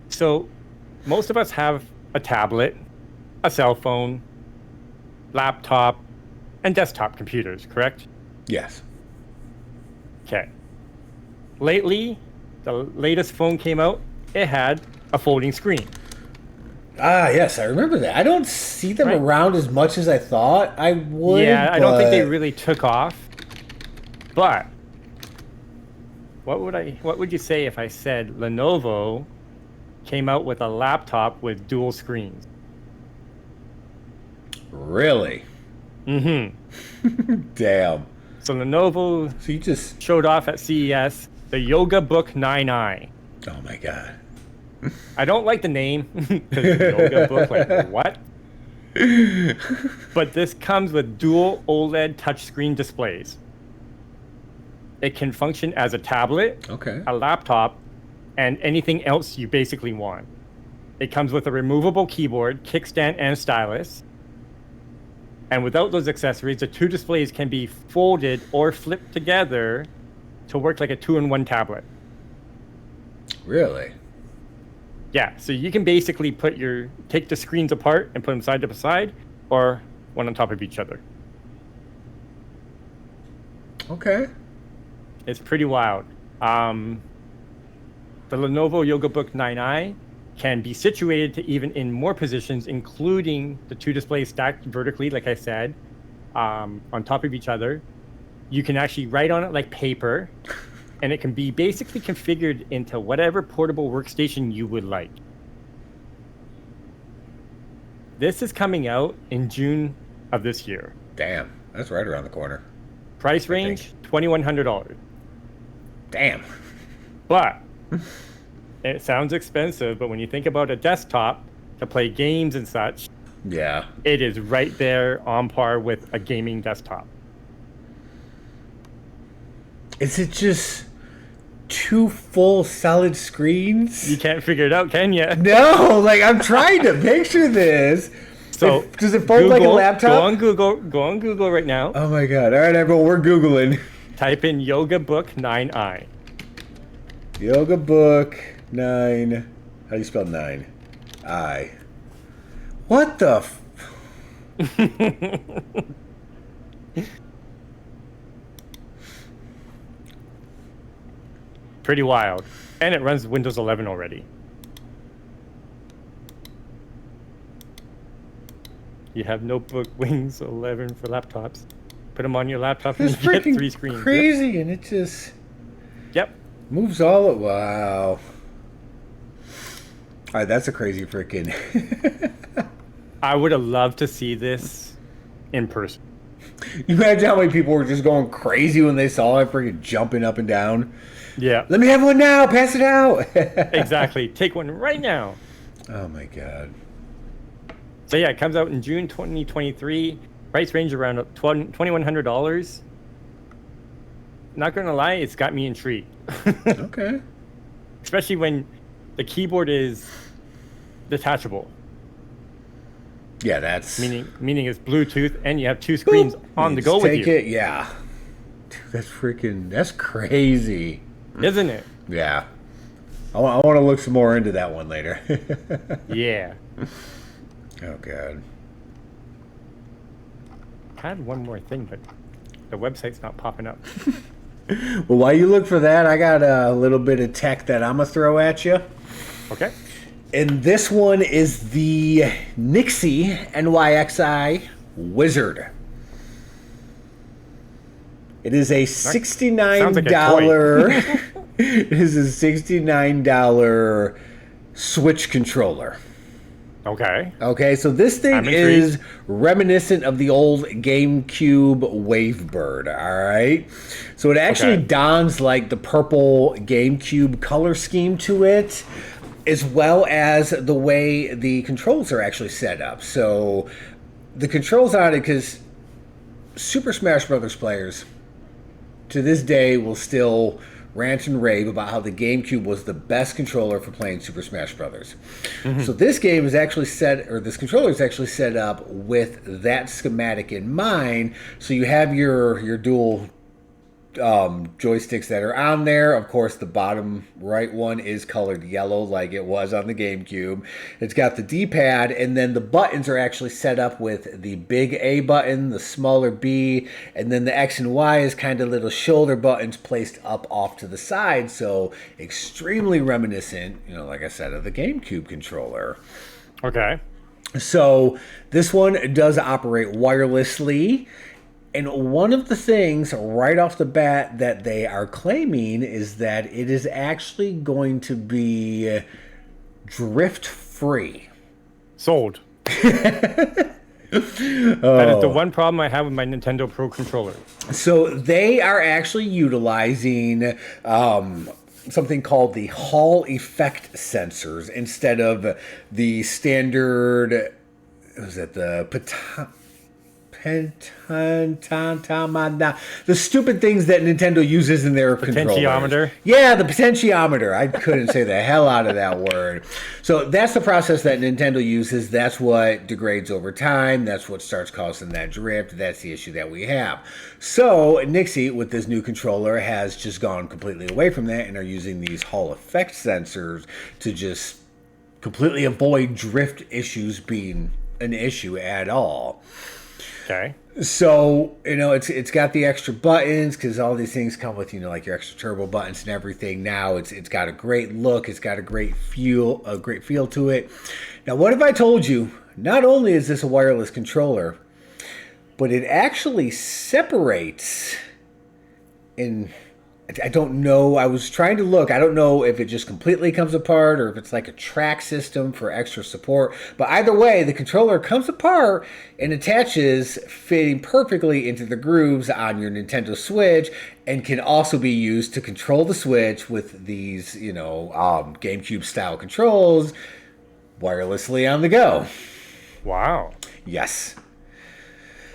[SPEAKER 2] So, most of us have a tablet, a cell phone, laptop, and desktop computers, correct?
[SPEAKER 1] Yes.
[SPEAKER 2] Okay. Lately, the latest phone came out, it had a folding screen.
[SPEAKER 1] Ah, yes, I remember that. I don't see them around as much as I thought I would.
[SPEAKER 2] Yeah, I don't think they really took off. But what would you say if I said Lenovo came out with a laptop with dual screens?
[SPEAKER 1] Really?
[SPEAKER 2] Mm-hmm.
[SPEAKER 1] Damn.
[SPEAKER 2] So Lenovo
[SPEAKER 1] So you just...
[SPEAKER 2] showed off at CES the Yoga Book 9i.
[SPEAKER 1] Oh my god.
[SPEAKER 2] I don't like the name. 'Cause Yoga Book, like what? But this comes with dual OLED touchscreen displays. It can function as a tablet,
[SPEAKER 1] Okay.
[SPEAKER 2] a laptop, and anything else you basically want. It comes with a removable keyboard, kickstand, and stylus. And without those accessories, the two displays can be folded or flipped together to work like a 2-in-1 tablet.
[SPEAKER 1] Really?
[SPEAKER 2] Yeah, so you can basically take the screens apart and put them side to side, or one on top of each other.
[SPEAKER 1] Okay.
[SPEAKER 2] It's pretty wild. The Lenovo Yoga Book 9i can be situated to even in more positions, including the two displays stacked vertically, like I said, on top of each other. You can actually write on it like paper, and it can be basically configured into whatever portable workstation you would like. This is coming out in June of this year.
[SPEAKER 1] Damn. That's right around the corner.
[SPEAKER 2] Price range, $2,100.
[SPEAKER 1] Damn.
[SPEAKER 2] But It sounds expensive, but when you think about a desktop to play games and such,
[SPEAKER 1] Yeah.
[SPEAKER 2] it is right there on par with a gaming desktop.
[SPEAKER 1] Is it just two full solid screens?
[SPEAKER 2] You can't figure it out, can you?
[SPEAKER 1] No, like I'm trying to picture this.
[SPEAKER 2] So
[SPEAKER 1] Does it fold like a laptop?
[SPEAKER 2] Go on Google right now.
[SPEAKER 1] Oh my god. All right, everyone, we're Googling.
[SPEAKER 2] Type in Yoga Book 9i.
[SPEAKER 1] Yoga Book 9. How do you spell 9? I. What the
[SPEAKER 2] Pretty wild. And it runs Windows 11 already. You have Notebook Wings 11 for laptops. Put them on your laptop and
[SPEAKER 1] It's
[SPEAKER 2] you get
[SPEAKER 1] freaking
[SPEAKER 2] 3 screens.
[SPEAKER 1] crazy, and it just
[SPEAKER 2] Yep.
[SPEAKER 1] moves all at wow. All right, that's a crazy freaking.
[SPEAKER 2] I would have loved to see this in person.
[SPEAKER 1] You imagine how many people were just going crazy when they saw it, freaking jumping up and down.
[SPEAKER 2] Yeah.
[SPEAKER 1] Let me have one now. Pass it out.
[SPEAKER 2] Exactly. Take one right now.
[SPEAKER 1] Oh my god.
[SPEAKER 2] So yeah, it comes out in June 2023. Price range around $2,100. Not gonna lie, it's got me intrigued.
[SPEAKER 1] Okay.
[SPEAKER 2] Especially when the keyboard is detachable.
[SPEAKER 1] Yeah, that's
[SPEAKER 2] Meaning it's Bluetooth and you have 2 screens on the go with you.
[SPEAKER 1] Take it, yeah. Dude, that's crazy.
[SPEAKER 2] Isn't it?
[SPEAKER 1] Yeah. I want to look some more into that one later.
[SPEAKER 2] Yeah.
[SPEAKER 1] Oh god.
[SPEAKER 2] I had one more thing, but the website's not popping up.
[SPEAKER 1] Well, while you look for that, I got a little bit of tech that I'm gonna throw at you.
[SPEAKER 2] Okay.
[SPEAKER 1] And this one is the Nixie NYXI Wizard. It is a $69. It is a $69 Switch controller.
[SPEAKER 2] Okay.
[SPEAKER 1] Okay, so this thing is reminiscent of the old GameCube Wavebird, all right? So it actually dons like the purple GameCube color scheme to it, as well as the way the controls are actually set up. So the controls on it, because Super Smash Brothers players to this day will still rant and rave about how the GameCube was the best controller for playing Super Smash Brothers. So this game is actually this controller is actually set up with that schematic in mind. So you have your dual joysticks that are on there. Of course, the bottom right one is colored yellow like it was on the GameCube. It's got the D-pad, and then the buttons are actually set up with the big A button, the smaller B, and then the X and Y is kind of little shoulder buttons placed up off to the side. So extremely reminiscent, like I said, of the GameCube controller.
[SPEAKER 2] Okay.
[SPEAKER 1] So this one does operate wirelessly. And one of the things right off the bat that they are claiming is that it is actually going to be drift free.
[SPEAKER 2] Sold. That is the one problem I have with my Nintendo Pro controller.
[SPEAKER 1] So they are actually utilizing something called the Hall effect sensors instead of the standard, was it the the stupid things that Nintendo uses in their controllers.
[SPEAKER 2] Potentiometer?
[SPEAKER 1] Yeah, the potentiometer. I couldn't say the hell out of that word. So that's the process that Nintendo uses. That's what degrades over time. That's what starts causing that drift. That's the issue that we have. So Nixie, with this new controller, has just gone completely away from that and are using these Hall effect sensors to just completely avoid drift issues being an issue at all.
[SPEAKER 2] Okay.
[SPEAKER 1] So, it's got the extra buttons, because all these things come with, like your extra turbo buttons and everything. Now it's got a great look. It's got a great feel to it. Now, what if I told you, not only is this a wireless controller, but it actually separates in I don't know. I was trying to look. I don't know if it just completely comes apart or if it's like a track system for extra support. But either way, the controller comes apart and attaches, fitting perfectly into the grooves on your Nintendo Switch, and can also be used to control the Switch with these, GameCube style controls wirelessly on the go.
[SPEAKER 2] Wow.
[SPEAKER 1] Yes.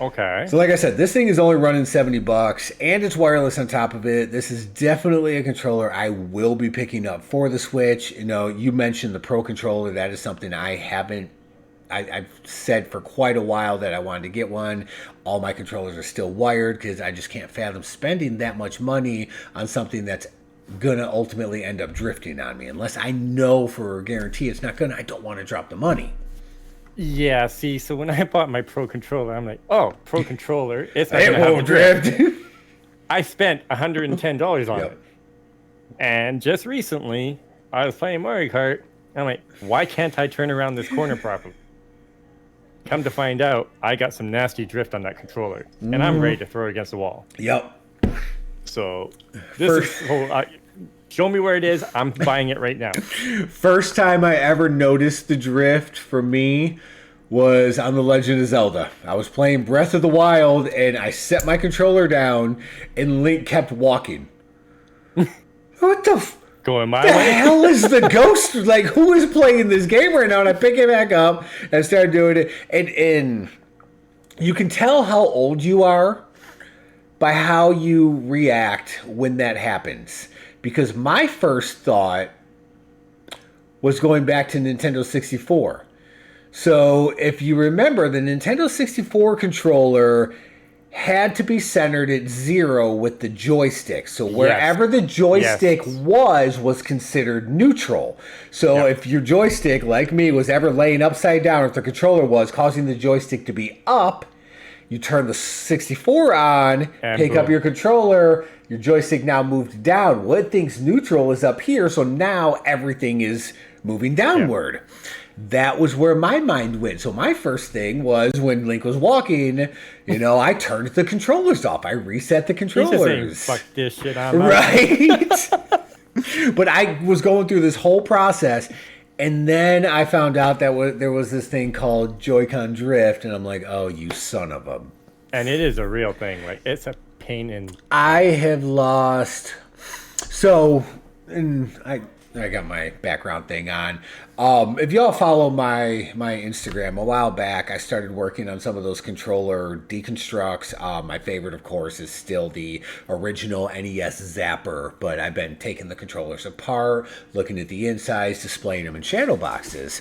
[SPEAKER 2] Okay.
[SPEAKER 1] So like I said, this thing is only running $70 and it's wireless on top of it. This is definitely a controller I will be picking up for the Switch. You mentioned the Pro controller. That is something I've said for quite a while that I wanted to get one. All my controllers are still wired because I just can't fathom spending that much money on something that's gonna ultimately end up drifting on me. Unless I know for a guarantee it's not gonna, I don't want to drop the money.
[SPEAKER 2] Yeah, see, so when I bought my Pro controller, I'm like, oh, Pro controller, it's not
[SPEAKER 1] It
[SPEAKER 2] gonna have a
[SPEAKER 1] won't
[SPEAKER 2] drift.
[SPEAKER 1] drift.
[SPEAKER 2] I spent $110 on
[SPEAKER 1] Yep.
[SPEAKER 2] it. And just recently, I was playing Mario Kart, and I'm like, why can't I turn around this corner properly? Come to find out, I got some nasty drift on that controller, and I'm ready to throw it against the wall.
[SPEAKER 1] Yep.
[SPEAKER 2] So, show me where it is. I'm buying it right now.
[SPEAKER 1] First time I ever noticed the drift for me was on The Legend of Zelda. I was playing Breath of the Wild and I set my controller down and Link kept walking. What the
[SPEAKER 2] Going my
[SPEAKER 1] the
[SPEAKER 2] way.
[SPEAKER 1] hell is the ghost? Like, who is playing this game right now? And I pick it back up and I started doing it. And you can tell how old you are by how you react when that happens. Because my first thought was going back to Nintendo 64. So if you remember, the Nintendo 64 controller had to be centered at 0 with the joystick. So wherever the joystick was considered neutral. So if your joystick, like me, was ever laying upside down, or if the controller was causing the joystick to be up, you turn the 64 on, and pick up your controller, your joystick now moved down. What thinks neutral is up here, so now everything is moving downward. Yeah. That was where my mind went. So my first thing was when Link was walking, I turned the controllers off. I reset the controllers.
[SPEAKER 2] Fuck this shit out of
[SPEAKER 1] right? But I was going through this whole process, and then I found out that there was this thing called Joy-Con drift, and I'm like, oh, you son of a...
[SPEAKER 2] And it is a real thing. Like, it's a pain in...
[SPEAKER 1] I have lost... So, and I got my background thing on. If y'all follow my Instagram, a while back, I started working on some of those controller deconstructs. My favorite, of course, is still the original NES Zapper, but I've been taking the controllers apart, looking at the insides, displaying them in channel boxes.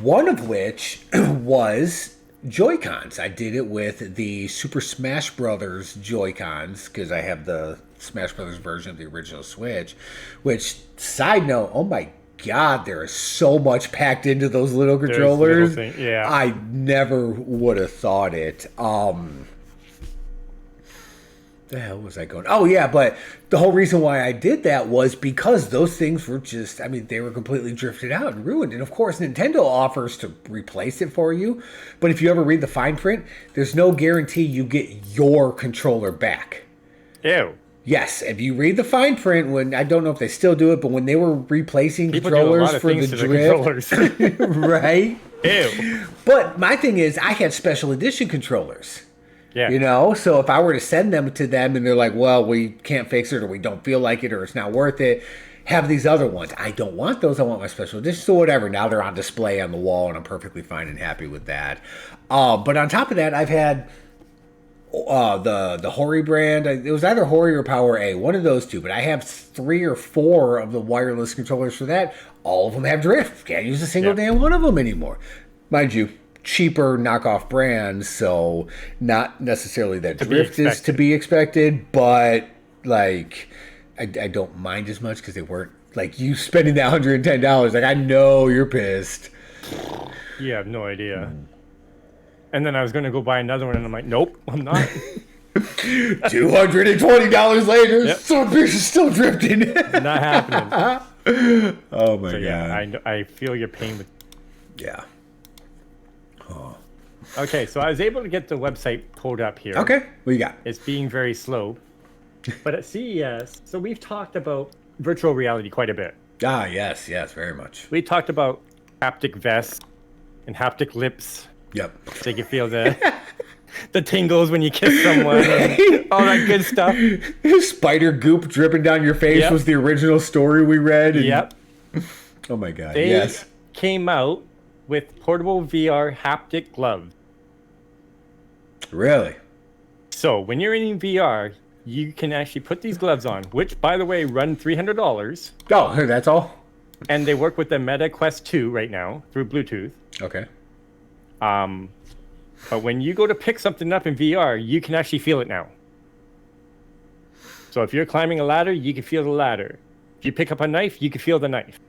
[SPEAKER 1] One of which was Joy-Cons. I did it with the Super Smash Brothers Joy-Cons because I have the Smash Brothers version of the original Switch, which, side note, oh my God, there is so much packed into those little controllers.
[SPEAKER 2] Yeah.
[SPEAKER 1] I never would have thought it. The hell was I going? Oh yeah, but the whole reason why I did that was because those things were just, they were completely drifted out and ruined. And of course, Nintendo offers to replace it for you. But if you ever read the fine print, there's no guarantee you get your controller back.
[SPEAKER 2] Ew.
[SPEAKER 1] Yes, if you read the fine print, when I don't know if they still do it, but when they were replacing controllers for the drift, right?
[SPEAKER 2] Ew.
[SPEAKER 1] But my thing is, I had special edition controllers.
[SPEAKER 2] Yeah.
[SPEAKER 1] So if I were to send them to them and they're like, well, we can't fix it, or we don't feel like it, or it's not worth it, have these other ones. I don't want those. I want my special edition. So whatever. Now they're on display on the wall, and I'm perfectly fine and happy with that. But on top of that, I've had the Hori brand. It was either Hori or Power A, one of those two. But I have 3 or 4 of the wireless controllers for that. All of them have drift. Can't use a single damn one of them anymore. Mind you, cheaper knockoff brands, so not necessarily that drift is to be expected, but like I don't mind as much because they weren't like you spending that $110. Like, I know you're pissed.
[SPEAKER 2] You have no idea. And then I was going to go buy another one, and I'm like, nope, I'm not.
[SPEAKER 1] $220 later, some bitch is still drifting.
[SPEAKER 2] Not happening.
[SPEAKER 1] Oh my God.
[SPEAKER 2] Yeah, I feel your pain with.
[SPEAKER 1] Yeah. Oh.
[SPEAKER 2] Okay, so I was able to get the website pulled up here.
[SPEAKER 1] Okay, what you got?
[SPEAKER 2] It's being very slow. But at CES, so we've talked about virtual reality quite a bit.
[SPEAKER 1] Ah, yes, very much.
[SPEAKER 2] We talked about haptic vests and haptic lips.
[SPEAKER 1] Yep.
[SPEAKER 2] So you can feel the tingles when you kiss someone and all that good stuff.
[SPEAKER 1] Spider goop dripping down your face was the original story we read. And...
[SPEAKER 2] Yep.
[SPEAKER 1] Oh my God.
[SPEAKER 2] They came out with portable VR haptic gloves.
[SPEAKER 1] Really?
[SPEAKER 2] So when you're in VR, you can actually put these gloves on, which, by the way, run $300.
[SPEAKER 1] Oh, that's all?
[SPEAKER 2] And they work with the Meta Quest 2 right now through Bluetooth.
[SPEAKER 1] Okay.
[SPEAKER 2] But when you go to pick something up in VR, you can actually feel it now. So if you're climbing a ladder, you can feel the ladder. If you pick up a knife, you can feel the knife.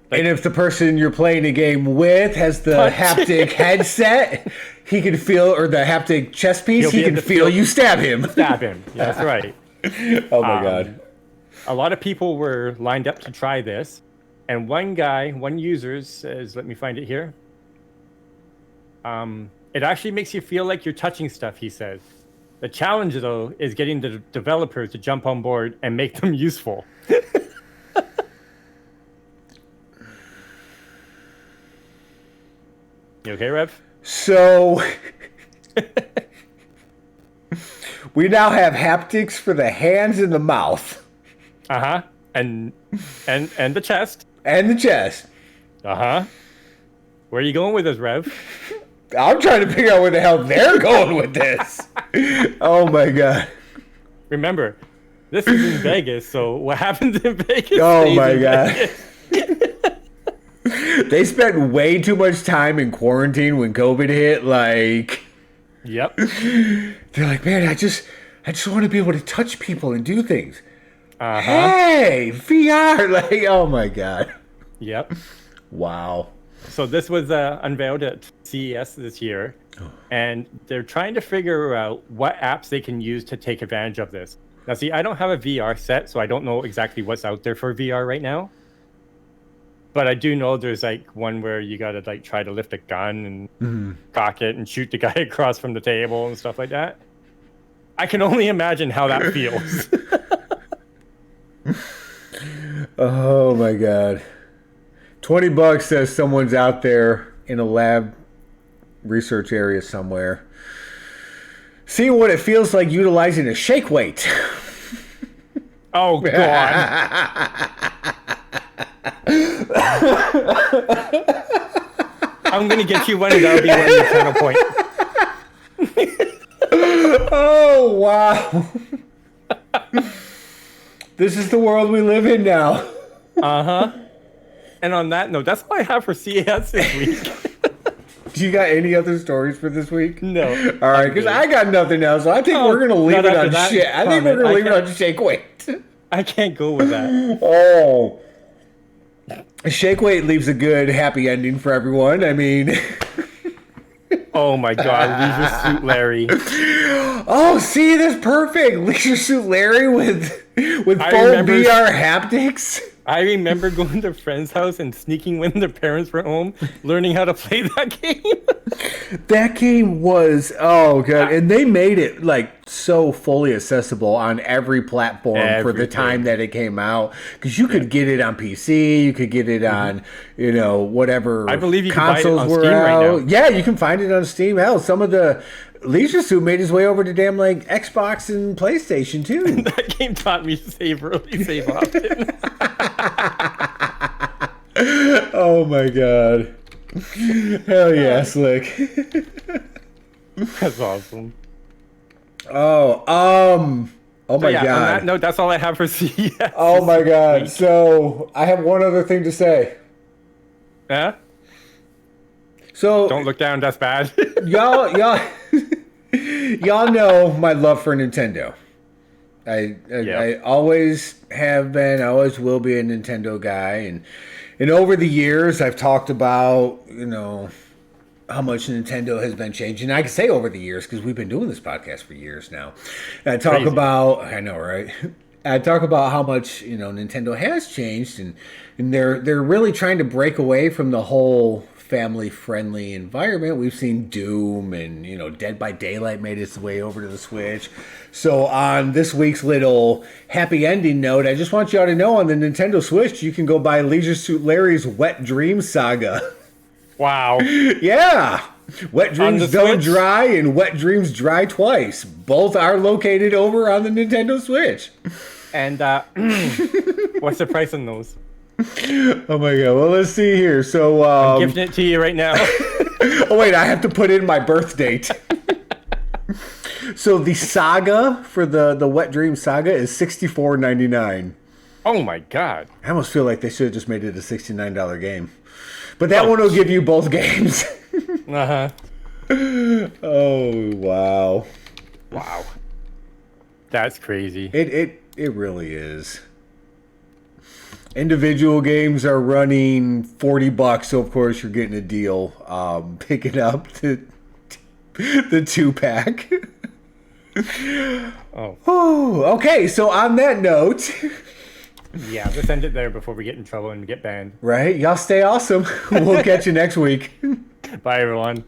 [SPEAKER 1] And if the person you're playing a game with has the haptic headset, he can feel, or the haptic chest piece, he can feel you stab him.
[SPEAKER 2] Stab him. Yeah, that's right.
[SPEAKER 1] Oh my God.
[SPEAKER 2] A lot of people were lined up to try this. And one user says, let me find it here. It actually makes you feel like you're touching stuff, he says. The challenge, though, is getting the developers to jump on board and make them useful. You okay, Rev?
[SPEAKER 1] So, we now have haptics for the hands and the mouth.
[SPEAKER 2] Uh-huh. And the chest.
[SPEAKER 1] And the chest.
[SPEAKER 2] Uh-huh. Where are you going with this, Rev?
[SPEAKER 1] I'm trying to figure out where the hell they're going with this. Oh my God.
[SPEAKER 2] Remember, this is in Vegas, so what happens in Vegas?
[SPEAKER 1] Oh my God. They spent way too much time in quarantine when COVID hit. Like,
[SPEAKER 2] yep.
[SPEAKER 1] They're like, man, I just want to be able to touch people and do things.
[SPEAKER 2] Uh-huh.
[SPEAKER 1] Hey, VR. Like, oh my God.
[SPEAKER 2] Yep.
[SPEAKER 1] Wow.
[SPEAKER 2] So this was unveiled at CES this year, and they're trying to figure out what apps they can use to take advantage of this. Now, see, I don't have a VR set, so I don't know exactly what's out there for VR right now. But I do know there's like one where you gotta like try to lift a gun and cock it and shoot the guy across from the table and stuff like that. I can only imagine how that feels.
[SPEAKER 1] Oh my God. $20 says someone's out there in a lab research area somewhere seeing what it feels like utilizing a shake weight.
[SPEAKER 2] Oh God. I'm gonna get you one, and that'll be one eternal point.
[SPEAKER 1] Oh wow! This is the world we live in now.
[SPEAKER 2] And on that note, that's all I have for CES this week.
[SPEAKER 1] Do you got any other stories for this week?
[SPEAKER 2] No.
[SPEAKER 1] All right, because I got nothing else. So I think we're gonna leave it on shit. I think we're gonna leave it on shake weight.
[SPEAKER 2] I can't go with that.
[SPEAKER 1] Oh. Shake weight leaves a good happy ending for everyone. I mean,
[SPEAKER 2] oh my God, Leisure Suit Larry.
[SPEAKER 1] Oh, see, that's perfect. Leisure Suit Larry with full VR haptics.
[SPEAKER 2] I remember going to a friend's house and sneaking when their parents were home, learning how to play that game.
[SPEAKER 1] That game was, oh god, and they made it like so fully accessible on every platform for the time that it came out, because you could get it on PC, you could get it on, you know, whatever.
[SPEAKER 2] I believe you
[SPEAKER 1] consoles
[SPEAKER 2] can buy it on
[SPEAKER 1] were
[SPEAKER 2] Steam
[SPEAKER 1] out.
[SPEAKER 2] right now.
[SPEAKER 1] Yeah, you can find it on Steam. Hell, some of the Leisure Suit made his way over to damn like Xbox and PlayStation too.
[SPEAKER 2] That game taught me to save early, save often.
[SPEAKER 1] Oh my god. Hell yeah, Slick.
[SPEAKER 2] That's awesome.
[SPEAKER 1] Oh my god.
[SPEAKER 2] On that note, that's all I have for CES.
[SPEAKER 1] Oh my god. So I have one other thing to say.
[SPEAKER 2] Yeah?
[SPEAKER 1] So
[SPEAKER 2] don't look down, that's bad.
[SPEAKER 1] y'all know my love for Nintendo. I always have been, I always will be a Nintendo guy, and over the years I've talked about, you know, how much Nintendo has been changing. I can say over the years because we've been doing this podcast for years now. And I talk about, I know, right? I talk about how much, you know, Nintendo has changed, and they're really trying to break away from the whole family-friendly environment. We've seen Doom and, Dead by Daylight made its way over to the Switch. So on this week's little happy ending note, I just want you all to know on the Nintendo Switch, you can go buy Leisure Suit Larry's Wet Dream Saga.
[SPEAKER 2] Wow.
[SPEAKER 1] Yeah. Wet Dreams Don't Dry and Wet Dreams Dry Twice. Both are located over on the Nintendo Switch.
[SPEAKER 2] And what's the price on those?
[SPEAKER 1] Oh my god. Well, let's see here. So
[SPEAKER 2] I'm gifting it to you right now.
[SPEAKER 1] Oh wait, I have to put in my birth date. So the saga for the Wet Dream Saga is $64.99.
[SPEAKER 2] Oh my god.
[SPEAKER 1] I almost feel like they should have just made it a $69 game. But that one will give you both games.
[SPEAKER 2] Uh-huh.
[SPEAKER 1] Oh, wow.
[SPEAKER 2] Wow. That's crazy.
[SPEAKER 1] It really is. Individual games are running $40, so of course you're getting a deal. Picking up the 2-pack. Oh. Okay, so on that note...
[SPEAKER 2] Yeah, let's end it there before we get in trouble and get banned.
[SPEAKER 1] Right? Y'all stay awesome. We'll catch you next week.
[SPEAKER 2] Bye, everyone.